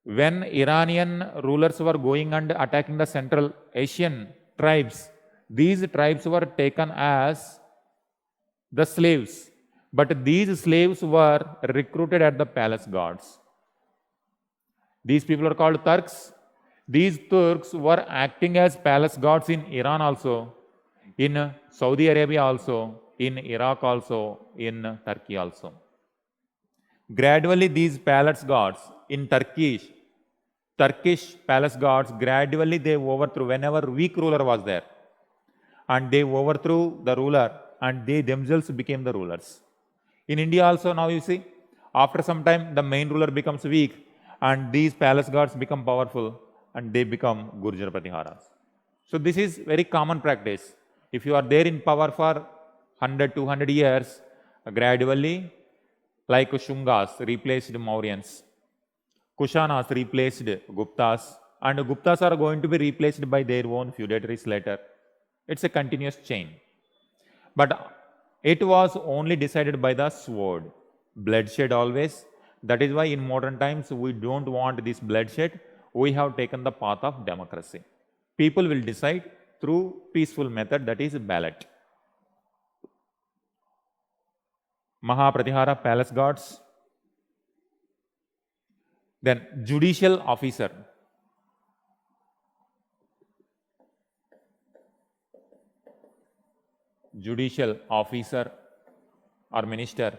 when Iranian rulers were going and attacking the Central Asian tribes, these tribes were taken as the slaves. But these slaves were recruited at the palace guards. These people are called Turks. These Turks were acting as palace guards in Iran also, in Saudi Arabia also, in Iraq also, in Turkey also. Gradually these palace guards in Turkish palace guards, gradually they overthrew whenever weak ruler was there. And they overthrew the ruler and they themselves became the rulers. In India also now you see, after some time the main ruler becomes weak and these palace guards become powerful and they become Gurjara Pratiharas. So this is very common practice. If you are there in power for 100, 200 years, gradually, like Shungas replaced Mauryans, Kushanas replaced Guptas, and Guptas are going to be replaced by their own feudatories later. It's a continuous chain. But it was only decided by the sword. Bloodshed always. That is why in modern times we don't want this bloodshed. We have taken the path of democracy. People will decide through peaceful method, that is ballot. Mahapratihara palace guards. Then judicial officer. Judicial officer or minister.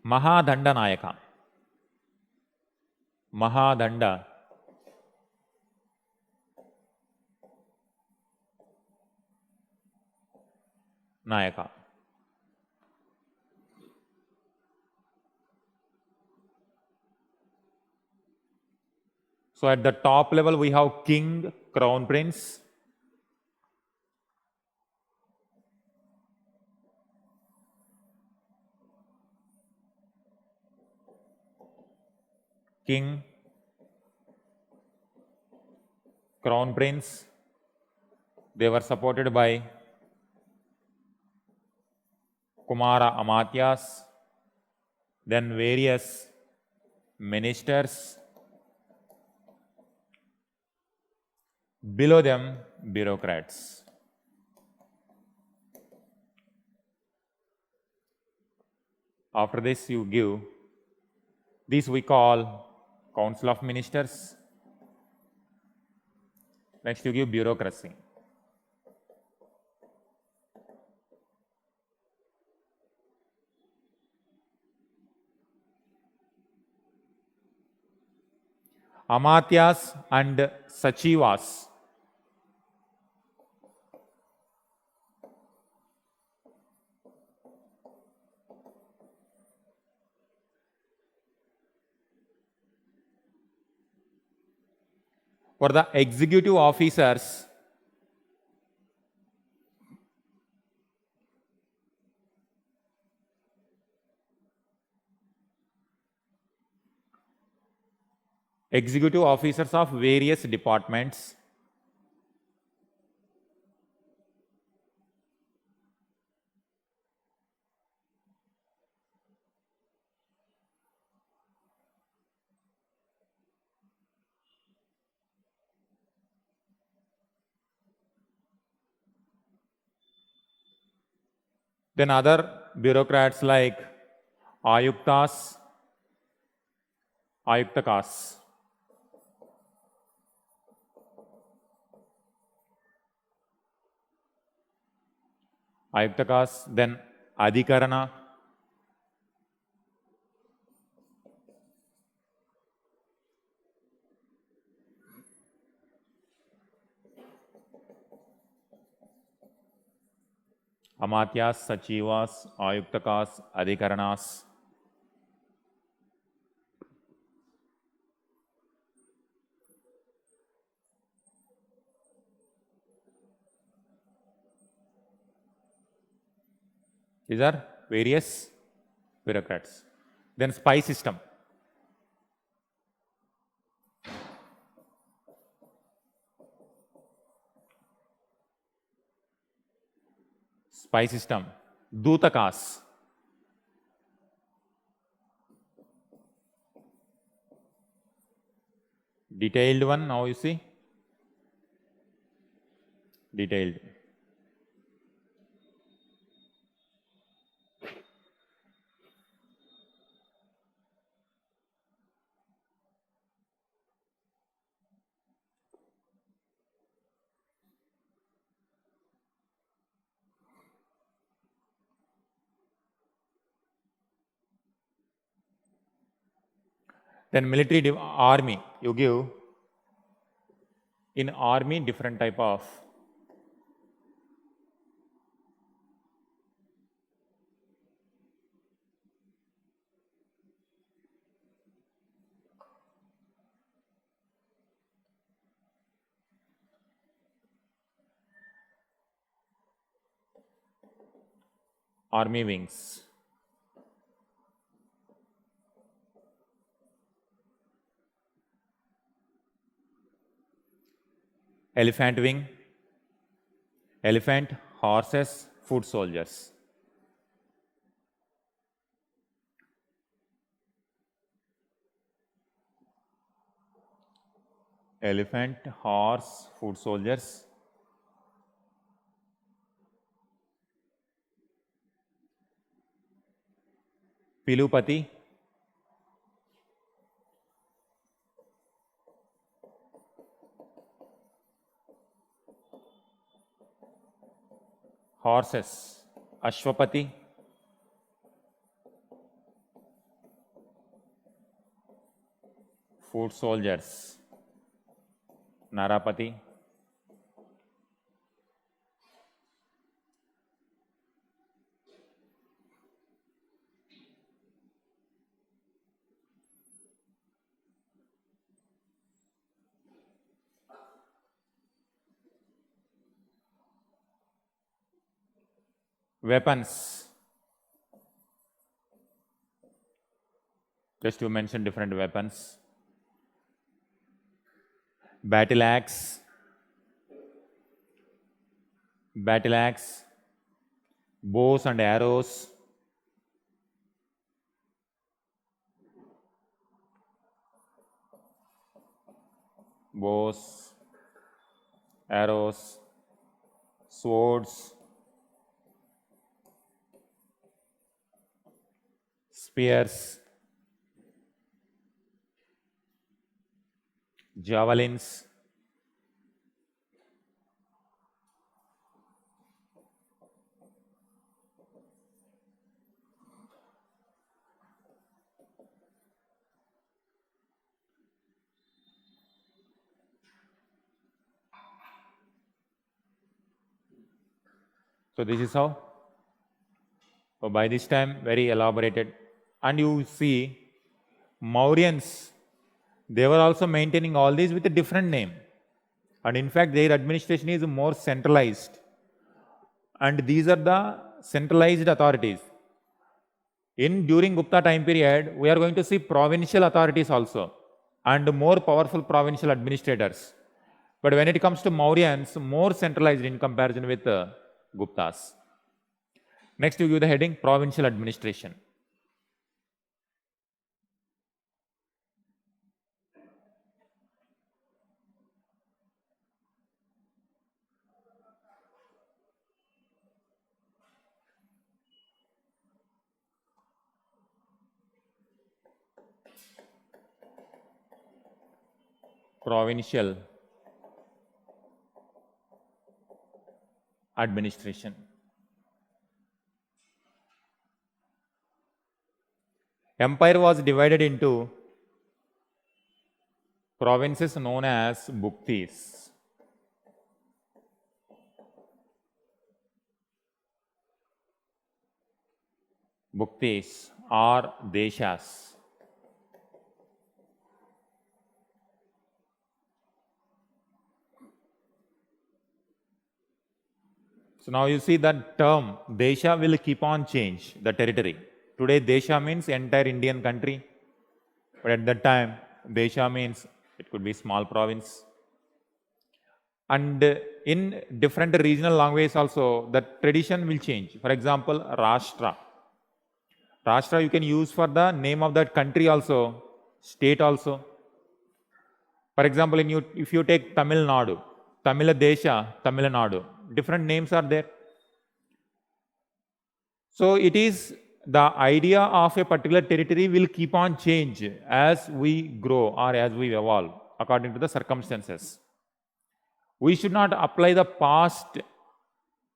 Mahadanda Nayaka. Mahadanda Nayaka. So at the top level we have king, crown prince. King, crown prince, they were supported by Kumara Amatyas, then various ministers, below them bureaucrats. After this you give, this we call Council of Ministers. Next you give bureaucracy. Amatyas and Sachivas. For the executive officers, of various departments. Then other bureaucrats like Ayuktas, Ayuktakas. Ayuktakas, then Adhikarana, Amatyas, Sachivas, Ayuktakas, Adhikaranas. These are various bureaucrats. Then spy system. Spy system. Dutakas. Detailed one, now you see. Detailed. Then military army, you give in army different type of army wings. Elephant wing, elephant, horses, foot soldiers. Elephant, horse, foot soldiers. Pilupati, horses. Ashwapati, foot soldiers. Narapati, weapons. Just to mention different weapons. Battle axe, bows and arrows, bows, arrows, swords, spears, javelins, so this is how. So by this time, very elaborated. And you see, Mauryans, they were also maintaining all these with a different name. And in fact, their administration is more centralized. And these are the centralized authorities. During Gupta time period, we are going to see provincial authorities also and more powerful provincial administrators. But when it comes to Mauryans, more centralized in comparison with Guptas. Next, you give the heading Provincial Administration. Provincial Administration. Empire was divided into provinces known as bhuktis. Bhuktis or deshas. So now you see that term desha will keep on change, the territory. Today desha means entire Indian country, but at that time desha means it could be small province. And in different regional languages also the tradition will change. For example, Rashtra. Rashtra you can use for the name of that country also, state also. For example, if you take Tamil Nadu, Tamil Desha, Tamil Nadu, different names are there. So it is the idea of a particular territory will keep on change as we grow or as we evolve according to the circumstances. We should not apply the past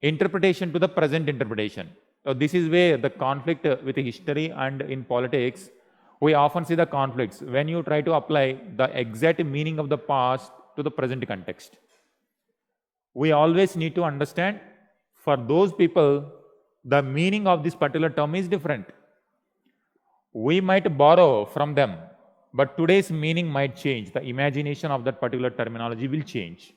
interpretation to the present interpretation. So this is where the conflict with history and in politics, we often see the conflicts when you try to apply the exact meaning of the past to the present context. We always need to understand for those people, the meaning of this particular term is different. We might borrow from them, but today's meaning might change. The imagination of that particular terminology will change.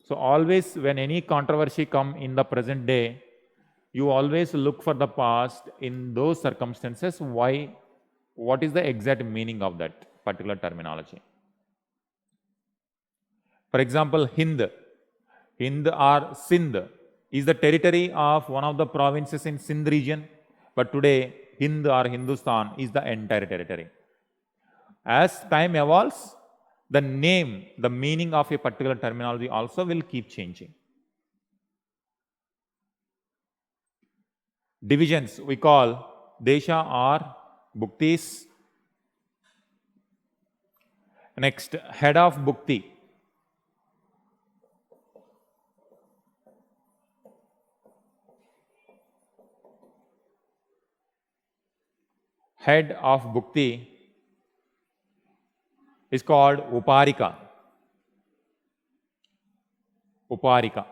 So always when any controversy come in the present day, you always look for the past in those circumstances. Why? What is the exact meaning of that particular terminology? For example, Hind or Sindh is the territory of one of the provinces in Sindh region, but today Hind or Hindustan is the entire territory. As time evolves, the name, the meaning of a particular terminology also will keep changing. Divisions we call desha or bhuktis. Next, head of bhukti. Head of bhukti is called uparika. Uparika.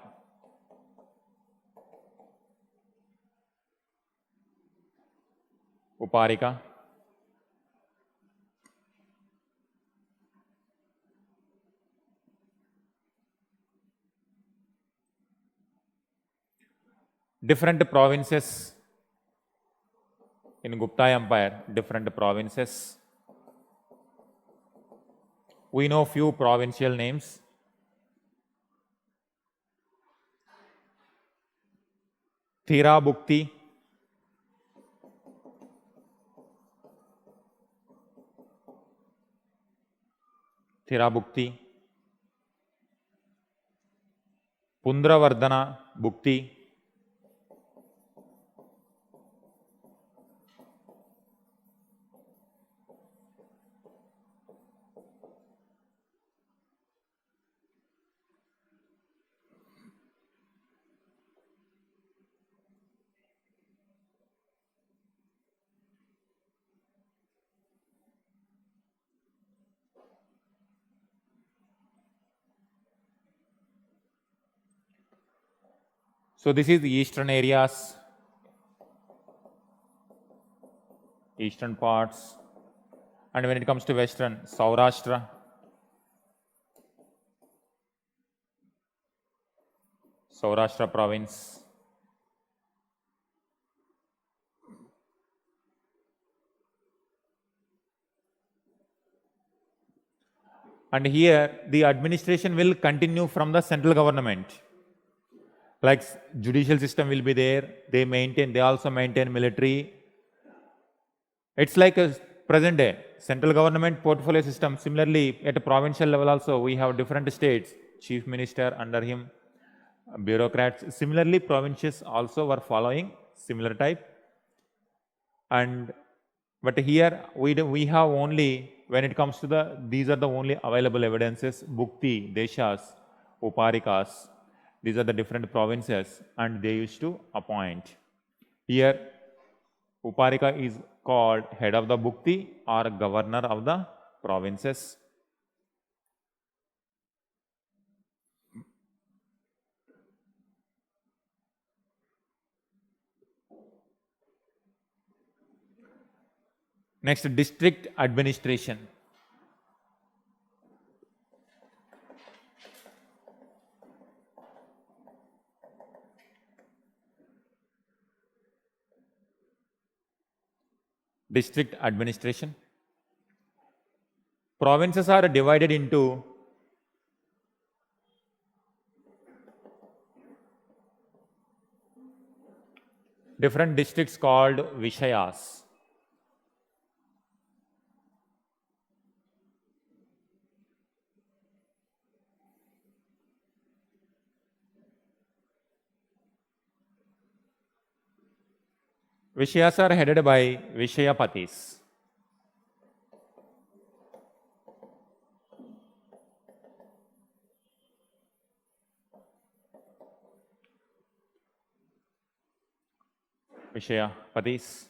Uparika. Different provinces in Gupta Empire, different provinces. We know few provincial names. Tirabhukti, Tirabhukti, Pundravardhana Bhukti, so this is the eastern areas, eastern parts, and when it comes to western, Saurashtra, Saurashtra province. And here the administration will continue from the central government. Like judicial system will be there, they also maintain military. It's like a present day central government portfolio system. Similarly, at a provincial level also, we have different states, chief minister under him, bureaucrats. Similarly, provinces also were following similar type. But here we have only, when it comes to these are the only available evidences, bhukti, deshas, uparikas. These are the different provinces and they used to appoint. Here, uparika is called head of the Bhukti or governor of the provinces. Next, district administration. District administration. Provinces are divided into different districts called Vishayas. Vishayas are headed by Vishayapatis. Vishayapatis.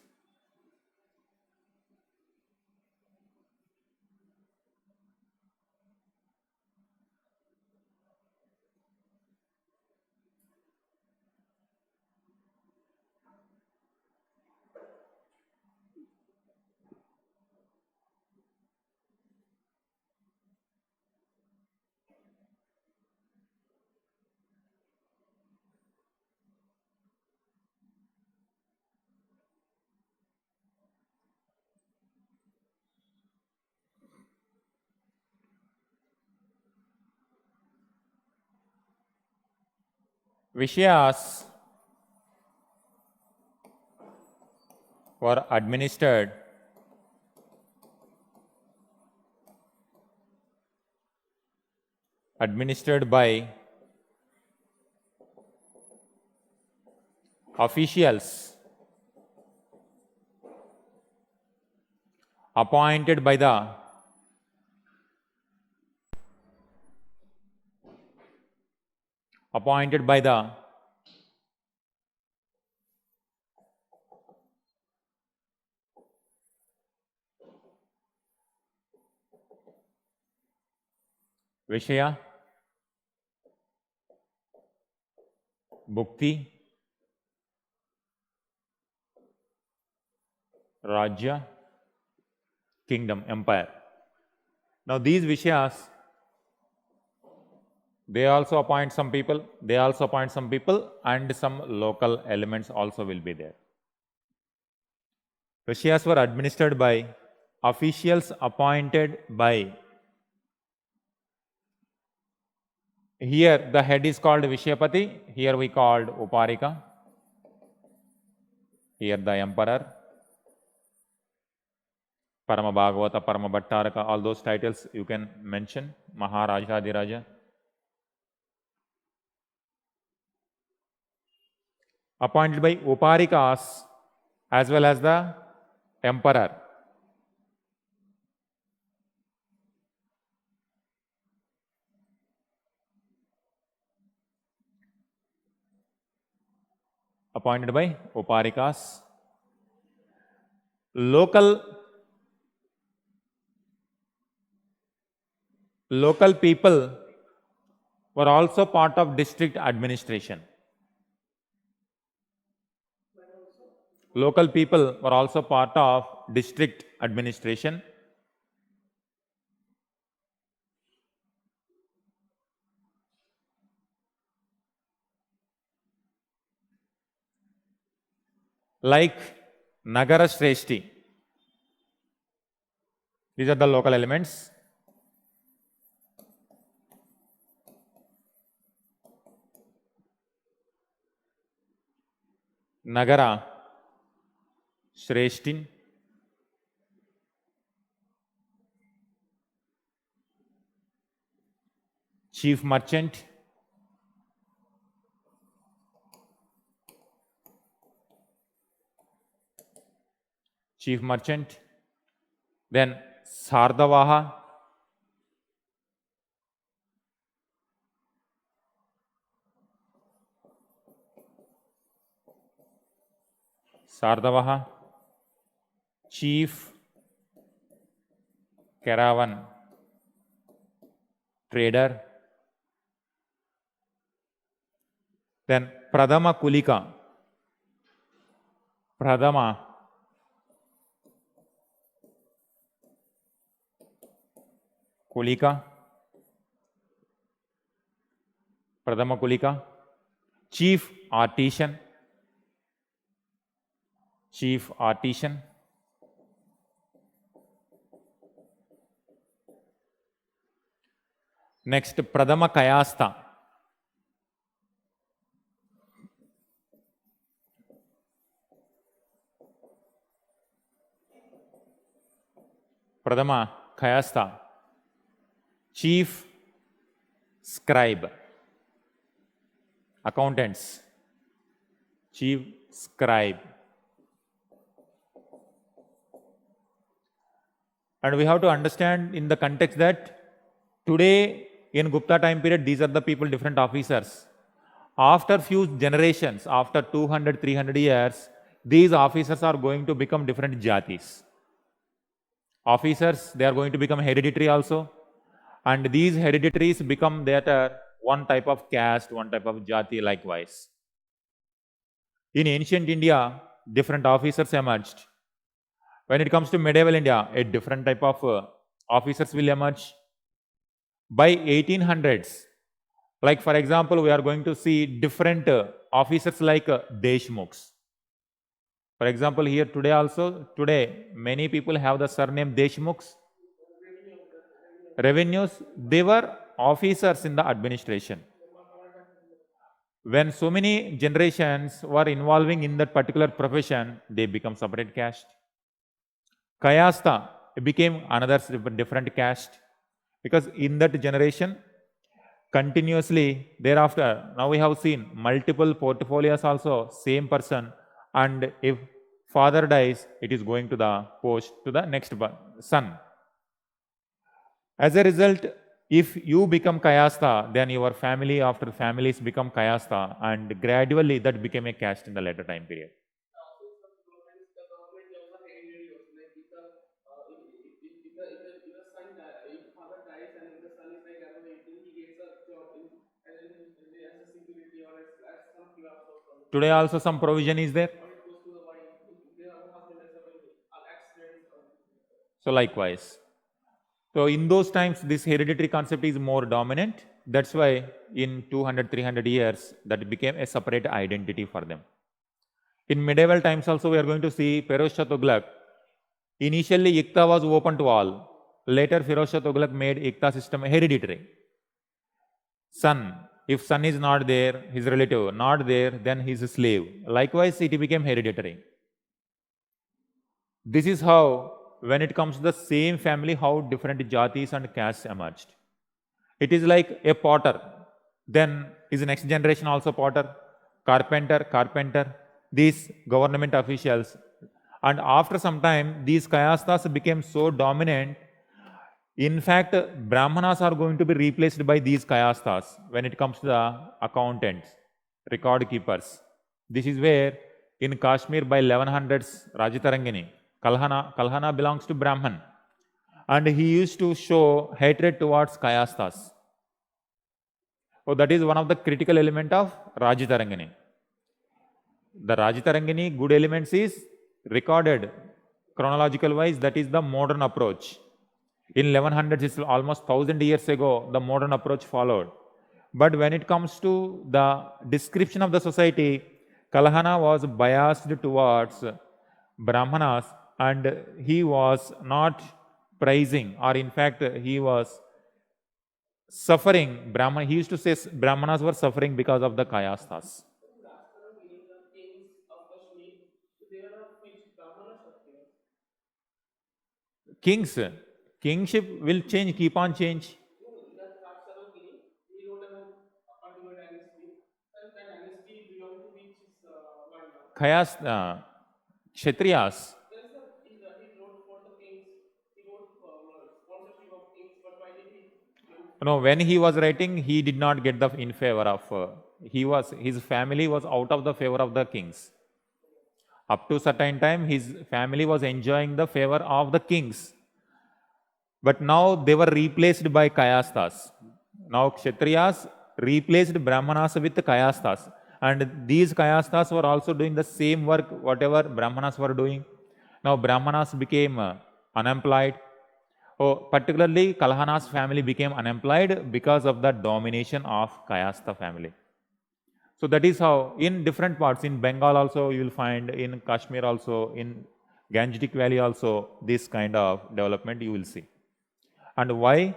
Vishayas were administered by officials appointed by the Vishaya, Bhukti, Rajya, kingdom, empire. Now these Vishayas, they also appoint some people, and some local elements also will be there. Vishayas were administered by officials appointed by. Here the head is called Vishayapati, here we called Uparika, here the emperor, Parama Bhagavata, Parama Bhattaraka, all those titles you can mention, Maharaja, Adiraja. Appointed by Uparikas as well as the emperor. Appointed by Uparikas. Local people were also part of district administration. Local people were also part of district administration. Like Nagara Shreshti. These are the local elements. Nagara Shreshtin. Chief merchant. Then Sardavaha. chief caravan trader. Then Pradama Kulika. Pradama Kulika. Pradama Kulika. Chief artisan. Chief artisan. Next, Pradama Kayastha. Pradama Kayastha. Chief scribe. Accountants. Chief scribe. And we have to understand in the context that today in Gupta time period, these are the people, different officers. After few generations, after 200, 300 years, these officers are going to become different jatis. Officers, they are going to become hereditary also. And these hereditaries become that one type of caste, one type of jati likewise. In ancient India, different officers emerged. When it comes to medieval India, a different type of officers will emerge. By 1800s, like for example, we are going to see different officers like Deshmukhs. For example, here today, many people have the surname Deshmukhs. Revenues, they were officers in the administration. When so many generations were involving in that particular profession, they become separate caste. Kayastha became another different caste, because in that generation, continuously thereafter, now we have seen multiple portfolios also, same person, and if father dies, it is going to the post to the next son. As a result, if you become Kayastha, then your family after families become Kayastha, and gradually that became a caste in the later time period. Today also some provision is there. So likewise. So in those times, this hereditary concept is more dominant. That's why in 200, 300 years, that became a separate identity for them. In medieval times also, we are going to see Firoz Shah Tughlaq. Initially, Ikta was open to all. Later, Firoz Shah Tughlaq made Ikta system hereditary. Son, if son is not there, his relative not there, then he is a slave. Likewise, it became hereditary. This is how, when it comes to the same family, how different jatis and castes emerged. It is like a potter. Then his next generation also potter, carpenter, these government officials. And after some time, these kayasthas became so dominant. In fact, Brahmanas are going to be replaced by these kayasthas when it comes to the accountants, record keepers. This is where in Kashmir by 1100s, Rajatarangini, Kalhana belongs to Brahman. And he used to show hatred towards kayasthas. So that is one of the critical element of Rajatarangini. The Rajatarangini good elements is recorded chronological wise, that is the modern approach. In 1100s, it's almost 1000 years ago, the modern approach followed. But when it comes to the description of the society, Kalhana was biased towards Brahmanas, and he was not praising, or in fact, he was suffering. He used to say Brahmanas were suffering because of the kayasthas. Kingship will change, keep on change. Kayas, Kshatriyas. No, when he was writing, he did not get the in favor of. His family was out of the favor of the kings. Up to certain time, his family was enjoying the favor of the kings. But now they were replaced by Kayasthas. Now Kshatriyas replaced Brahmanas with Kayasthas. And these Kayasthas were also doing the same work, whatever Brahmanas were doing. Now Brahmanas became unemployed. Oh, particularly Kalhana's family became unemployed because of the domination of Kayastha family. So that is how in different parts, in Bengal also you will find, in Kashmir also, in Gangetic Valley also, this kind of development you will see. And why?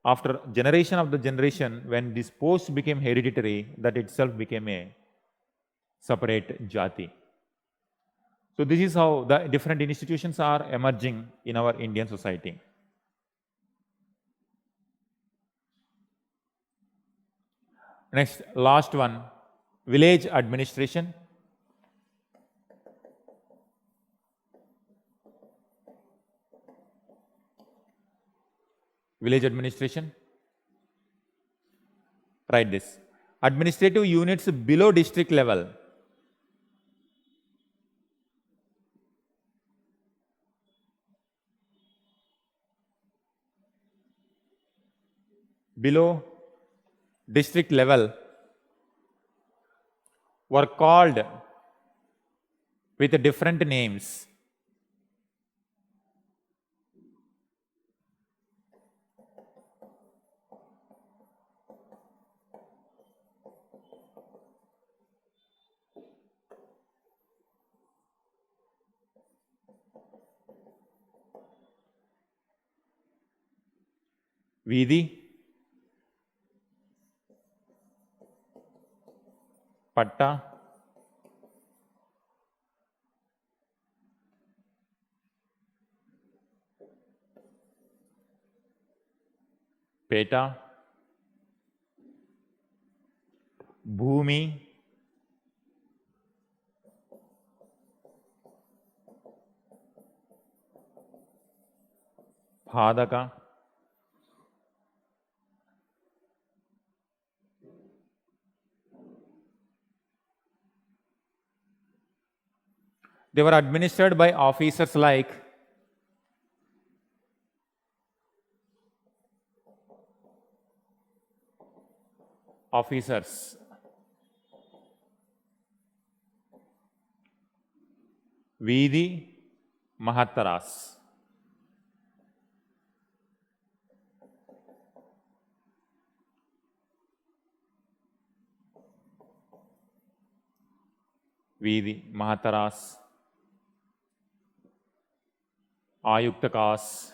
After generation of the generation, when this post became hereditary, that itself became a separate jati. So this is how the different institutions are emerging in our Indian society. Next, last one, village administration. Village administration. Write this. Administrative units below district level. Below district level were called with different names. Vidhi, Patta, Peta, Bhumi, Bhadaka, they were administered by officers like officers. Vidhi, Mahattaras. Vidhi, Mahattaras, Ayuktakas,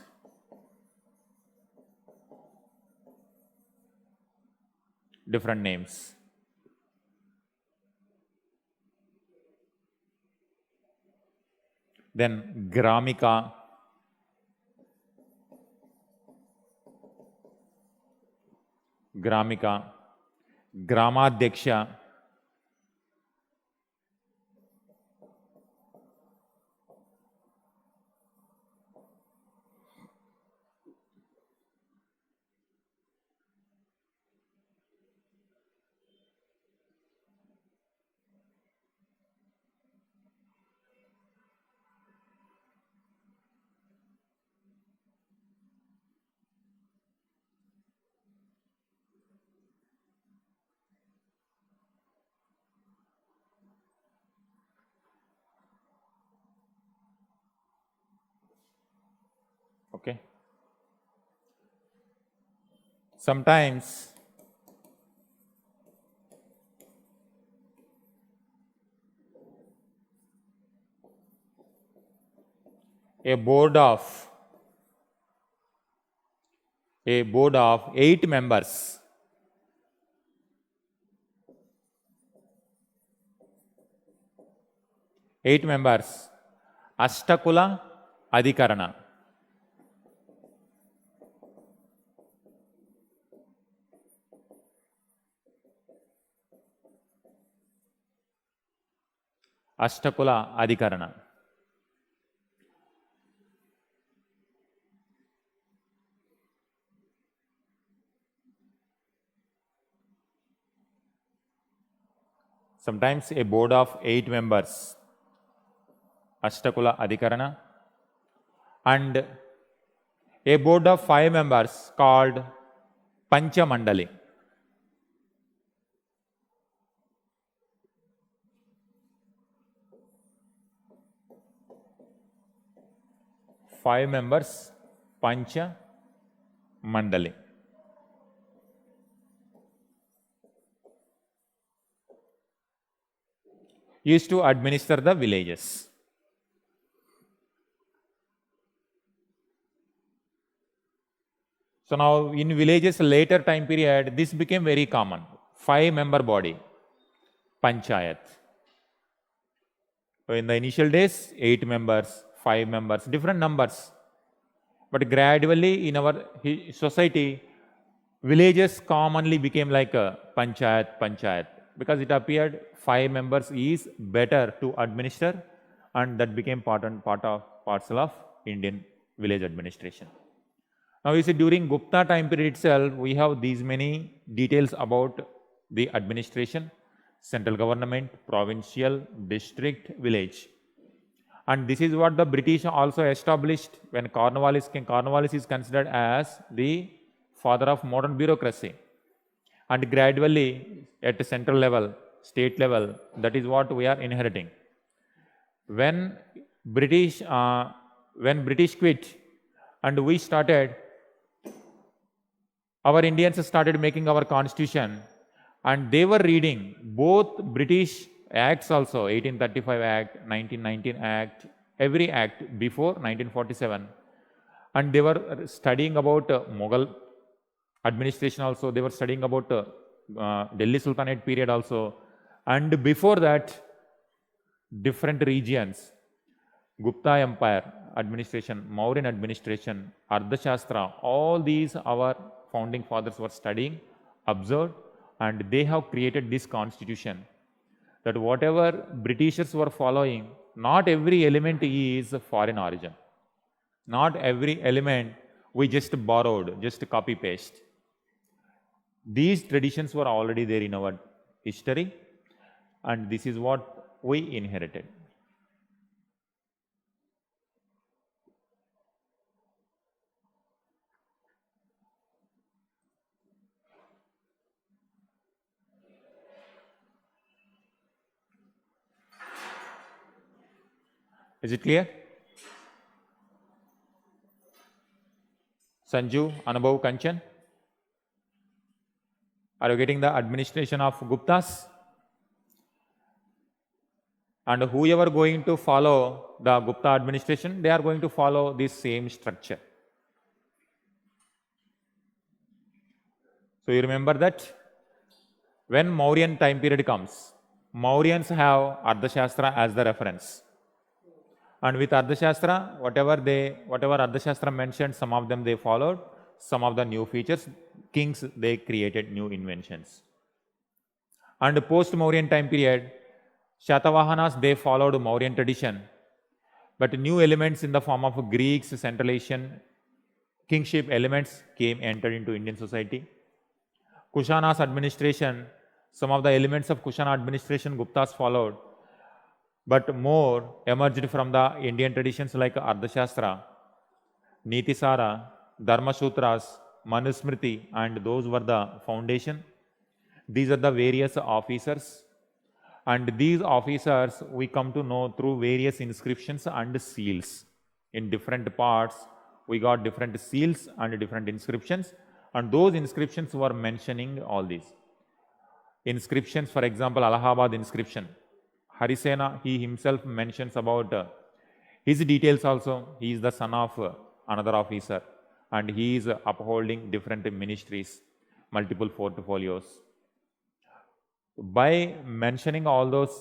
different names. Then Gramika, Gramadhyaksha, okay. Sometimes a board of 8 members Ashtakula Adhikarana. Ashtakula Adhikarana. Sometimes a board of 8 members Ashtakula Adhikarana, and a board of 5 members called Pancha Mandali. Five members, Pancha Mandali. Used to administer the villages. So now in villages later time period, this became very common. 5-member body, Panchayat. So in the initial days, 8 members, 5 members, different numbers. But gradually in our society, villages commonly became like a Panchayat, because it appeared 5 members is better to administer, and that became part and parcel of Indian village administration. Now you see, during Gupta time period itself, we have these many details about the administration, central government, provincial, district, village. And this is what the British also established when Cornwallis came. Cornwallis is considered as the father of modern bureaucracy. And gradually at the central level, state level, that is what we are inheriting. When British quit and we started, our Indians started making our constitution, and they were reading both British acts also, 1835 Act, 1919 Act, every act before 1947. And they were studying about Mughal administration also, they were studying about Delhi Sultanate period also. And before that, different regions, Gupta Empire administration, Mauryan administration, Ardhashastra, all these our founding fathers were studying, observed, and they have created this constitution. That whatever Britishers were following, not every element is foreign origin. Not every element we just borrowed, just copy paste. These traditions were already there in our history, and this is what we inherited. Is it clear? Sanju, Anubhav, Kanchan? Are you getting the administration of Guptas? And whoever going to follow the Gupta administration, they are going to follow this same structure. So you remember that when Mauryan time period comes, Mauryans have Ardhashastra as the reference. And with Ardhashastra, whatever Ardhashastra mentioned, some of them they followed, some of the new features, kings, they created new inventions. And post-Mauryan time period, Shatavahanas, they followed Mauryan tradition, but new elements in the form of Greeks, Central Asian, kingship elements entered into Indian society. Kushana's administration, some of the elements of Kushana administration Guptas followed, but more emerged from the Indian traditions like Ardhashastra, Nitisara, Dharma Sutras, Manusmriti, and those were the foundation. These are the various officers, and these officers we come to know through various inscriptions and seals. In different parts, we got different seals and different inscriptions, and those inscriptions were mentioning all these. Inscriptions, for example, Allahabad inscription. Harisena, he himself mentions about his details also. He is the son of another officer, and he is upholding different ministries, multiple portfolios. By mentioning all those,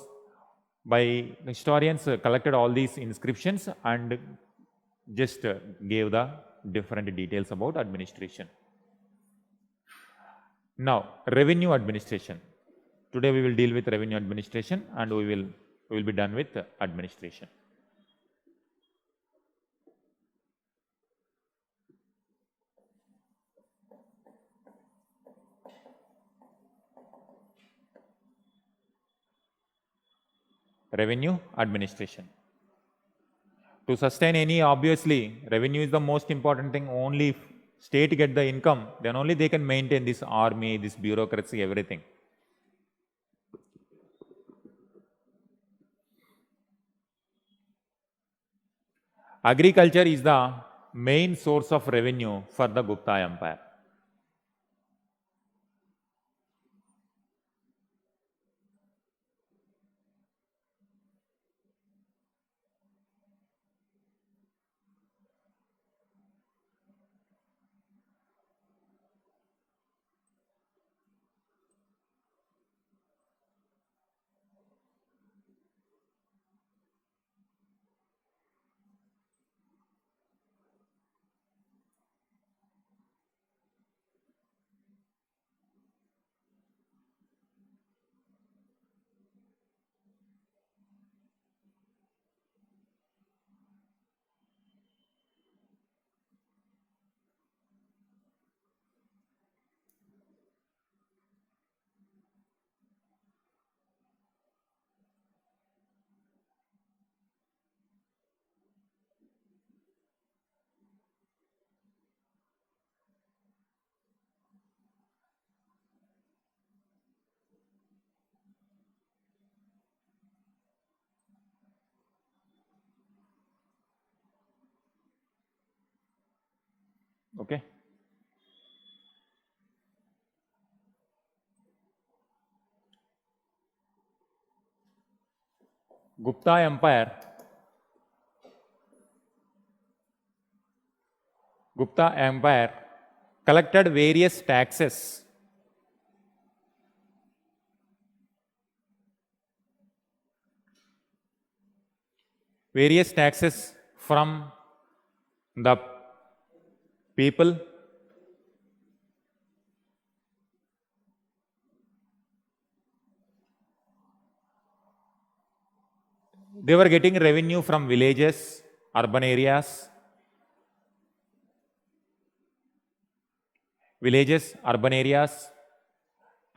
by historians collected all these inscriptions and just gave the different details about administration. Now, revenue administration. Today we will deal with revenue administration, and we will be done with administration. Revenue administration. To sustain any, obviously, revenue is the most important thing. Only if state get the income, then only they can maintain this army, this bureaucracy, everything. Agriculture is the main source of revenue for the Gupta Empire. Okay. Gupta Empire. Gupta Empire collected various taxes. Various taxes from the people. They were getting revenue from villages, urban areas,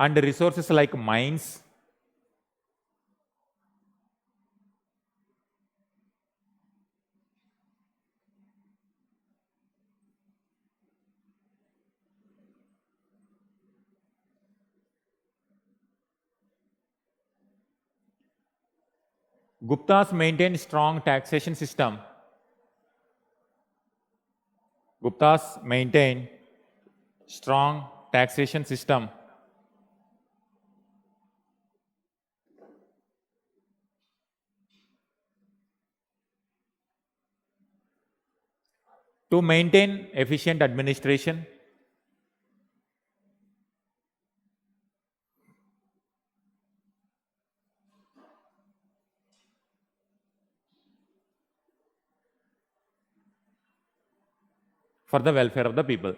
and resources like mines. Guptas maintained strong taxation system. Guptas maintained strong taxation system. To maintain efficient administration. For the welfare of the people.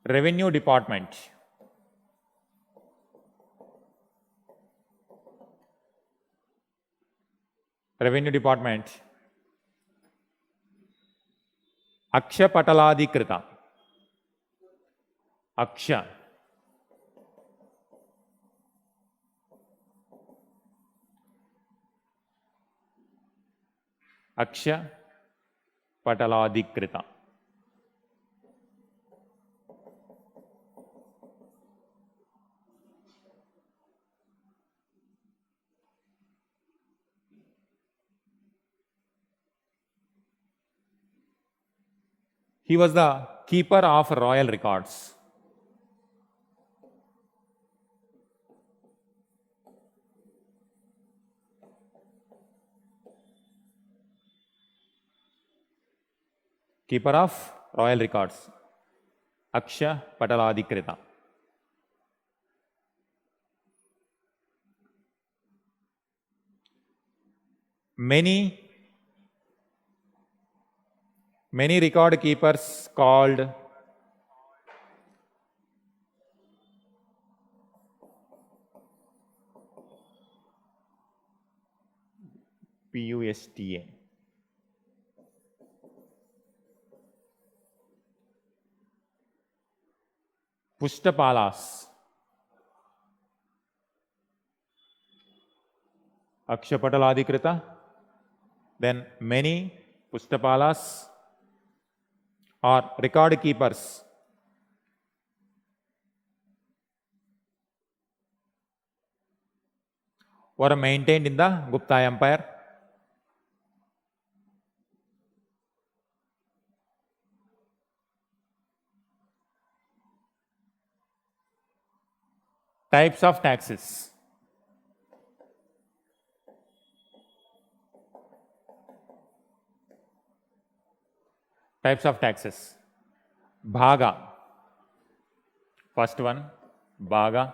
Revenue Department. Revenue Department. Aksha Pataladhikrita. Aksha. Aksha Pataladhikrita. He was the keeper of royal records. Keeper of royal records. Aksha Pataladhikrita. Many record keepers called PUSTA. Pushtapalas, Akshapataladhikrita, then many Pushtapalas or record keepers were maintained in the Gupta Empire. Types of taxes. Types of taxes. Bhaga. First one, Bhaga.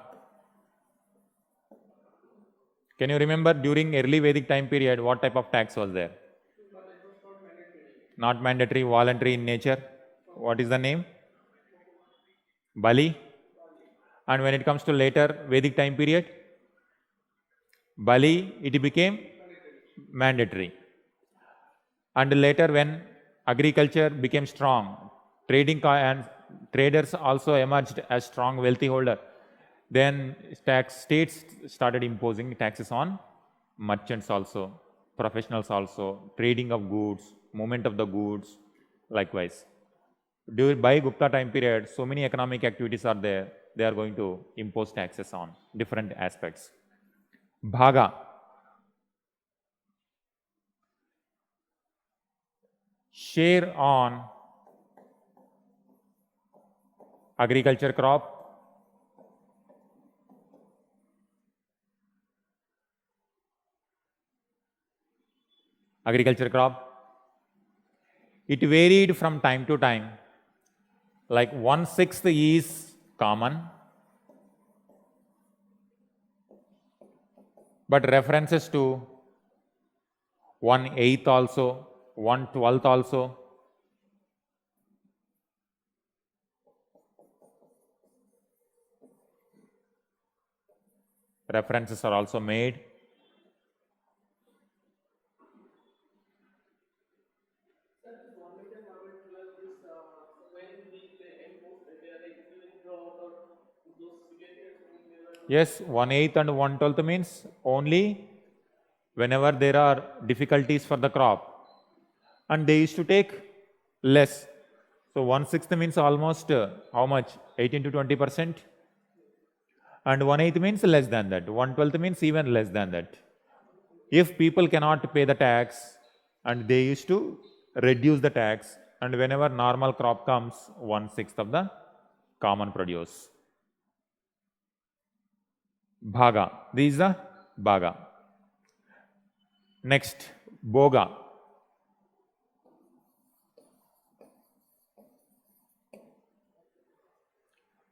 Can you remember during early Vedic time period what type of tax was there? But it was not mandatory. Not mandatory, voluntary in nature. What is the name? Bali. And when it comes to later Vedic time period, Bali, it became mandatory. And later when agriculture became strong, and traders also emerged as strong wealthy holder, then states started imposing taxes on merchants also, professionals also, trading of goods, movement of the goods, likewise. By Gupta time period, so many economic activities are there, they are going to impose taxes on different aspects. Bhaga. Share on agriculture crop, it varied from time to time, like 1/6 is common, but references to 1/8 also, 1/12 also, references are also made. Sir, this 1/8 and 1/12 is when they impose, they are like during drought or those severe periods when they were. Yes, 1/8 and 1/12 means only whenever there are difficulties for the crop, and they used to take less. So 1/6 means almost how much? 18 to 20%. And 1/8 means less than that. 1/12 means even less than that. If people cannot pay the tax, and they used to reduce the tax, and whenever normal crop comes, 1/6 of the common produce. Bhaga. This is the Bhaga. Next, Bhoga.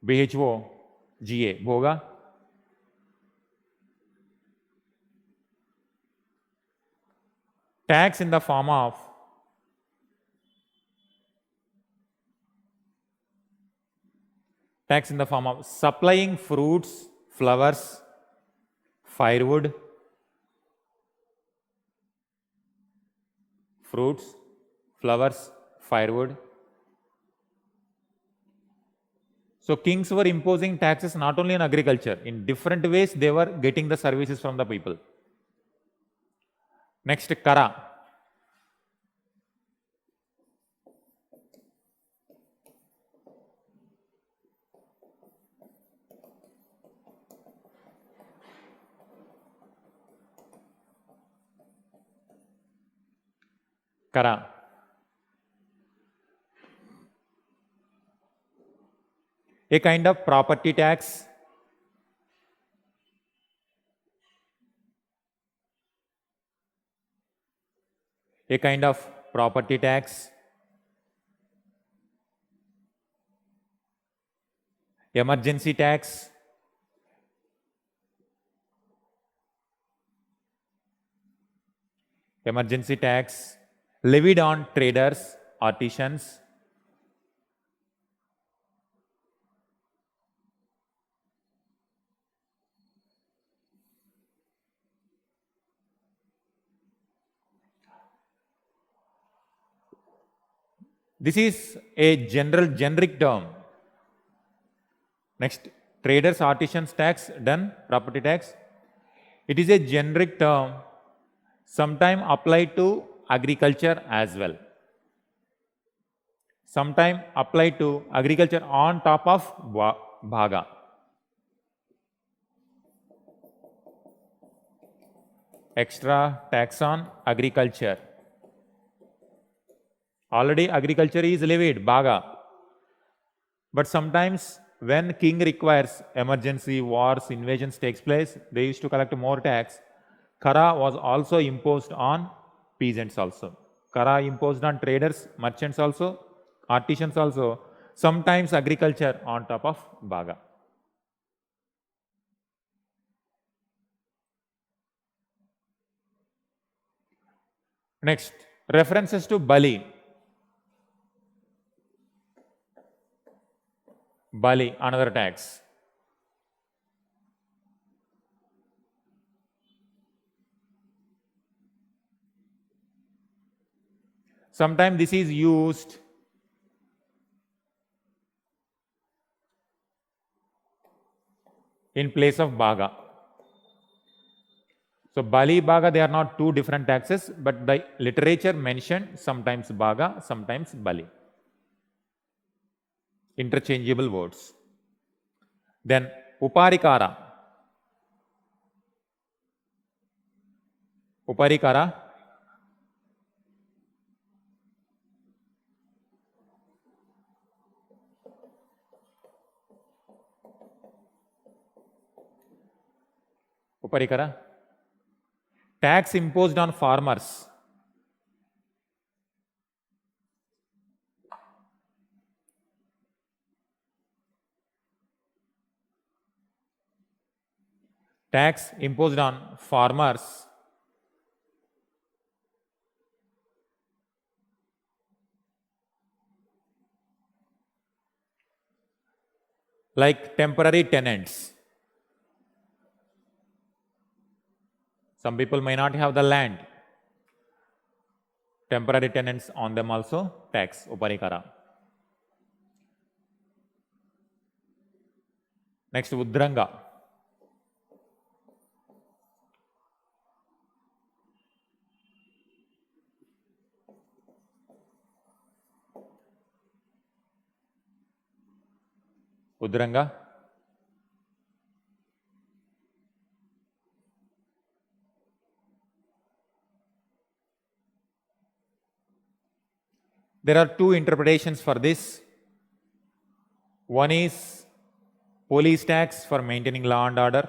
BHOGA. Bhoga. Tax in the form of supplying fruits, flowers, firewood, So kings were imposing taxes not only on agriculture, in different ways they were getting the services from the people. Next, Kara. Kara. A kind of property tax, emergency tax, levied on traders, artisans, This is a generic term. Next, traders, artisans tax, done, property tax. It is a generic term, sometimes applied to agriculture as well. Sometimes applied to agriculture on top of bhaga. Extra tax on agriculture. Already agriculture is levied, bhaga. But sometimes when king requires, emergency, wars, invasions takes place, they used to collect more tax. Kara was also imposed on peasants also. Kara imposed on traders, merchants also, artisans also, sometimes agriculture on top of bhaga. Next, references to Bali. Bali, another tax. Sometimes this is used in place of bhaga. So Bali, bhaga, they are not two different taxes, but the literature mentioned sometimes bhaga, sometimes Bali. Interchangeable words. Then uparikara. Uparikara. Uparikara. Tax imposed on farmers. Tax imposed on farmers like temporary tenants. Some people may not have the land. Temporary tenants on them also tax, uparikara. Next, udranga. Udranga. There are two interpretations for this. One is police tax for maintaining law and order.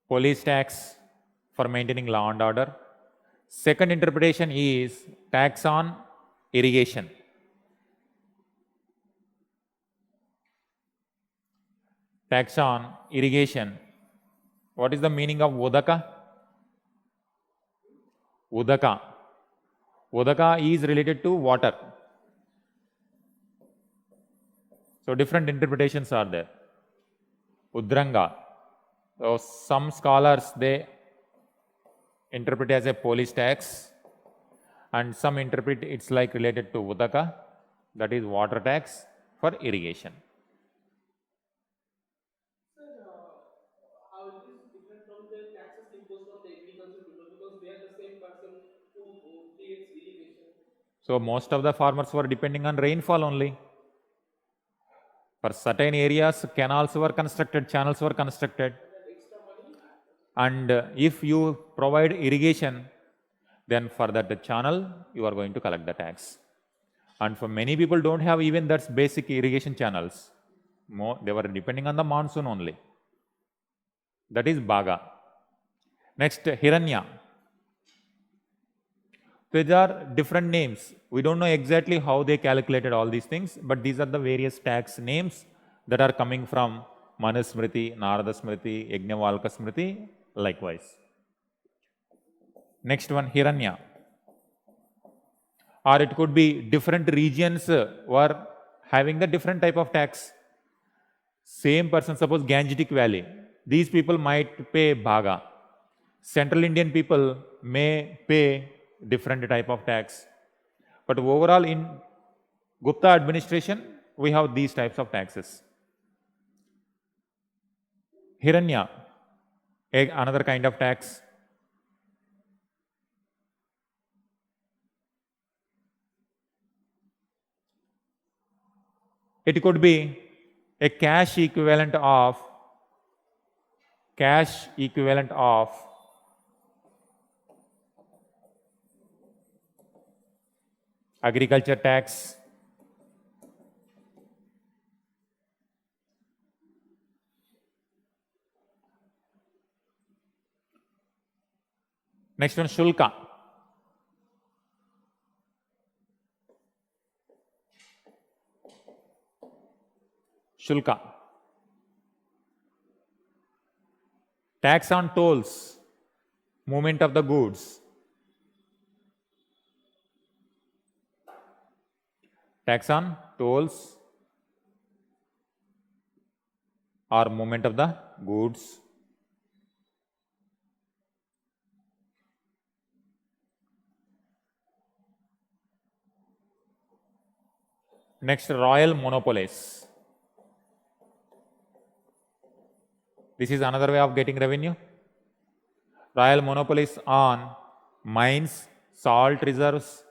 Police tax for maintaining law and order. Second interpretation is tax on irrigation. Tax on irrigation. What is the meaning of udaka? Udaka. Udaka is related to water. So different interpretations are there. Udranga. So some scholars, they interpret it as a police tax, and some interpret it's like related to udaka, that is water tax for irrigation. Sir, how it is different from the taxes imposed on the agriculture people because they are the same person who creates irrigation. So most of the farmers were depending on rainfall only. For certain areas, canals were constructed, channels were constructed. That extra money. And if you provide irrigation, then for that channel, you are going to collect the tax. And for many people don't have even that basic irrigation channels. They were depending on the monsoon only. That is bhaga. Next, hiranya. These are different names. We don't know exactly how they calculated all these things, but these are the various tax names that are coming from Manusmriti, Narada Smriti, Yajnavalkya Smriti, likewise. Next one, Hiranya. Or it could be different regions were having the different type of tax. Same person, suppose Gangetic Valley, these people might pay bhaga. Central Indian people may pay different type of tax. But overall, in Gupta administration, we have these types of taxes. Hiranya, another kind of tax. It could be a cash equivalent of agriculture tax, next one shulka. Shulka. Tax on tolls, movement of the goods. Tax on tolls or movement of the goods. Next, royal monopolies. This is another way of getting revenue. Royal monopolies on mines, salt reserves,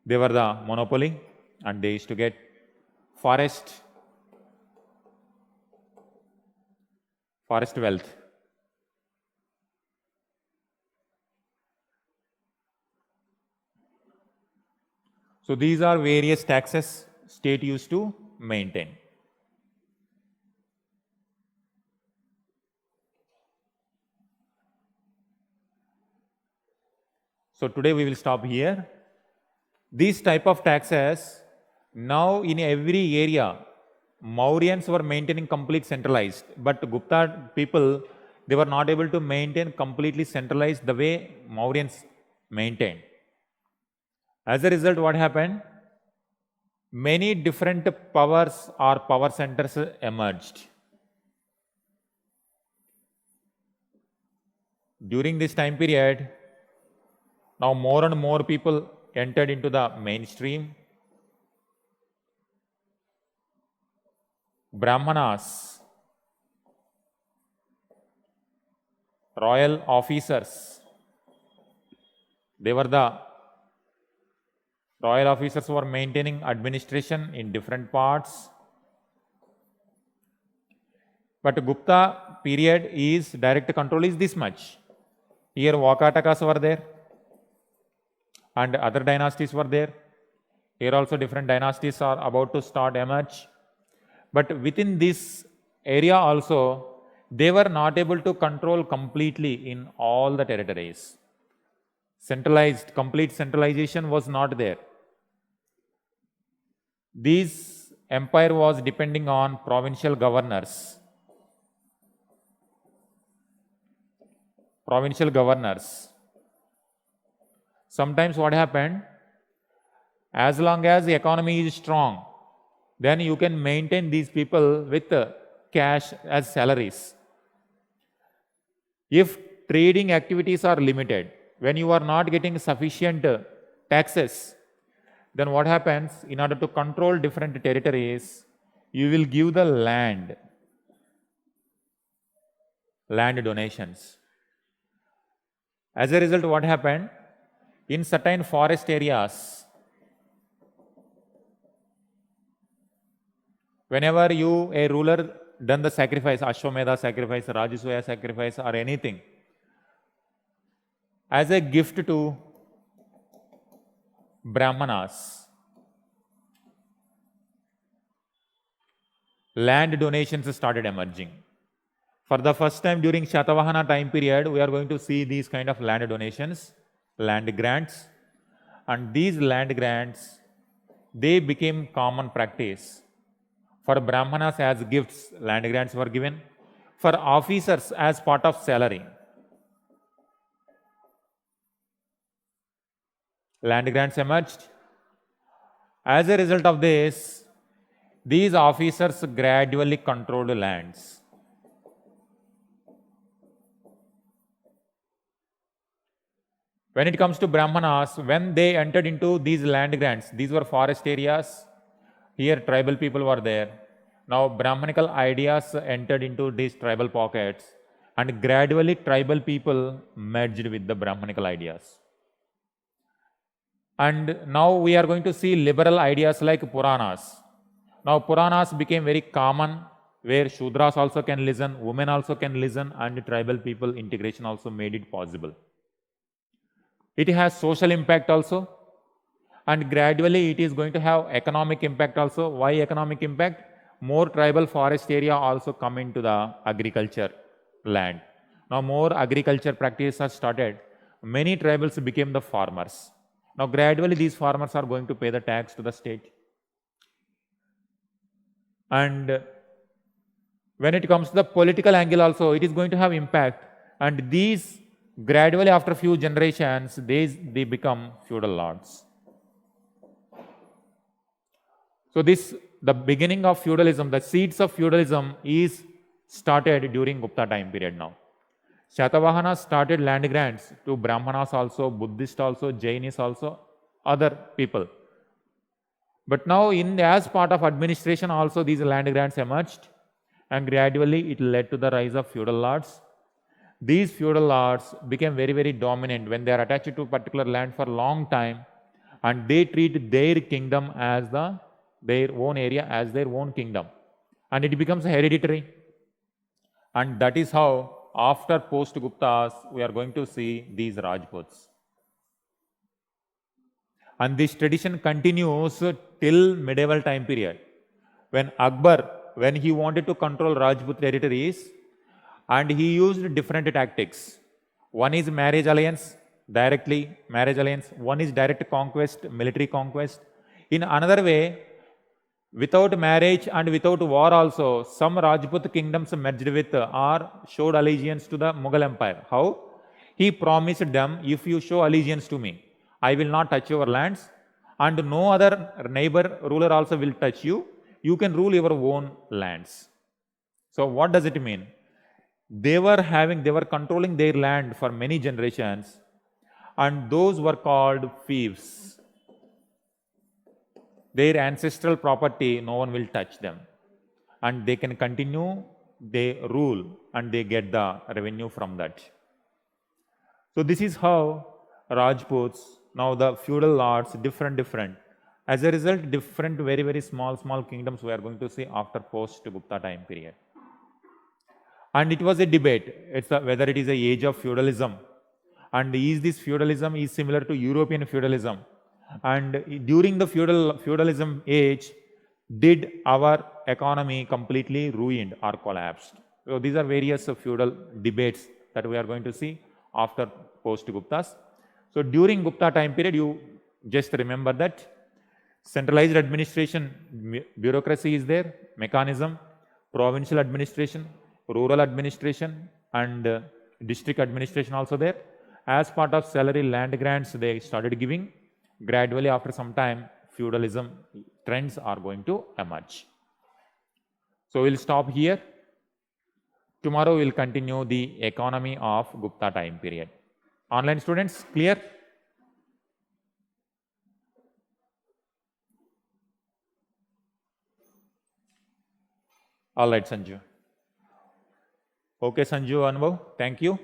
they were the monopoly and they used to get forest wealth. So these are various taxes state used to maintain. So today we will stop here. These type of taxes, now in every area, Mauryans were maintaining complete centralized, but Gupta people, they were not able to maintain completely centralized the way Mauryans maintained. As a result, what happened? Many different powers or power centers emerged. During this time period, now more and more people entered into the mainstream. Brahmanas, royal officers, they were the royal officers who were maintaining administration in different parts. But Gupta period is direct control is this much. Here Vakatakas were there and other dynasties were there. Here also different dynasties are about to start emerge. But within this area also, they were not able to control completely in all the territories. Complete centralization was not there. This empire was depending on provincial governors. Sometimes what happened, as long as the economy is strong, then you can maintain these people with cash as salaries. If trading activities are limited, when you are not getting sufficient taxes, then what happens? In order to control different territories, you will give the land donations. As a result, what happened? In certain forest areas, whenever a ruler done the sacrifice, Ashwamedha sacrifice, Rajasuya sacrifice or anything, as a gift to Brahmanas, land donations started emerging. For the first time during Shatavahana time period, we are going to see these kind of land donations, land grants, and these land grants, they became common practice. For Brahmanas as gifts, land grants were given. For officers as part of salary, land grants emerged. As a result of this, these officers gradually controlled lands. When it comes to Brahmanas, when they entered into these land grants, these were forest areas, here tribal people were there. Now Brahmanical ideas entered into these tribal pockets, and gradually tribal people merged with the Brahmanical ideas. And now we are going to see liberal ideas like Puranas. Now Puranas became very common, where Shudras also can listen, women also can listen, and tribal people integration also made it possible. It has social impact also, and gradually it is going to have economic impact also. Why economic impact? More tribal forest area also come into the agriculture land. Now more agriculture practices are started. Many tribals became the farmers. Now gradually these farmers are going to pay the tax to the state. And when it comes to the political angle also, it is going to have impact. And these gradually after few generations, they become feudal lords. So the beginning of feudalism, the seeds of feudalism is started during Gupta time period now. Shatavahanas started land grants to Brahmanas also, Buddhists also, Jainis also, other people. But now as part of administration also these land grants emerged, and gradually it led to the rise of feudal lords. These feudal lords became very, very dominant when they are attached to a particular land for a long time, and they treat their kingdom as their own area as their own kingdom, and it becomes hereditary. And that is how after post-Guptas we are going to see these Rajputs. And this tradition continues till medieval time period, when Akbar, when he wanted to control Rajput territories, and he used different tactics. One is marriage alliance, directly marriage alliance. One is direct conquest, military conquest. In another way, without marriage and without war also, some Rajput kingdoms merged with or showed allegiance to the Mughal Empire. How? He promised them, if you show allegiance to me, I will not touch your lands, and no other neighbor ruler also will touch you. You can rule your own lands. So what does it mean? They were controlling their land for many generations, and those were called fiefs. Their ancestral property, no one will touch them, and they can continue, they rule, and they get the revenue from that. So this is how Rajputs, now the feudal lords, different. As a result, different, very, very small kingdoms we are going to see after post-Gupta time period. And it was a debate, whether it is the age of feudalism, and is this feudalism is similar to European feudalism. And during the feudalism age, did our economy completely ruined or collapsed? So these are various feudal debates that we are going to see after post-Guptas. So during Gupta time period, you just remember that centralized administration, bureaucracy is there, mechanism, provincial administration, rural administration, and district administration also there. As part of salary land grants, they started giving. Gradually, after some time, feudalism trends are going to emerge. So we'll stop here. Tomorrow we'll continue the economy of Gupta time period. Online students, clear? All right, Sanju. Okay, Sanju, Anubhav, thank you.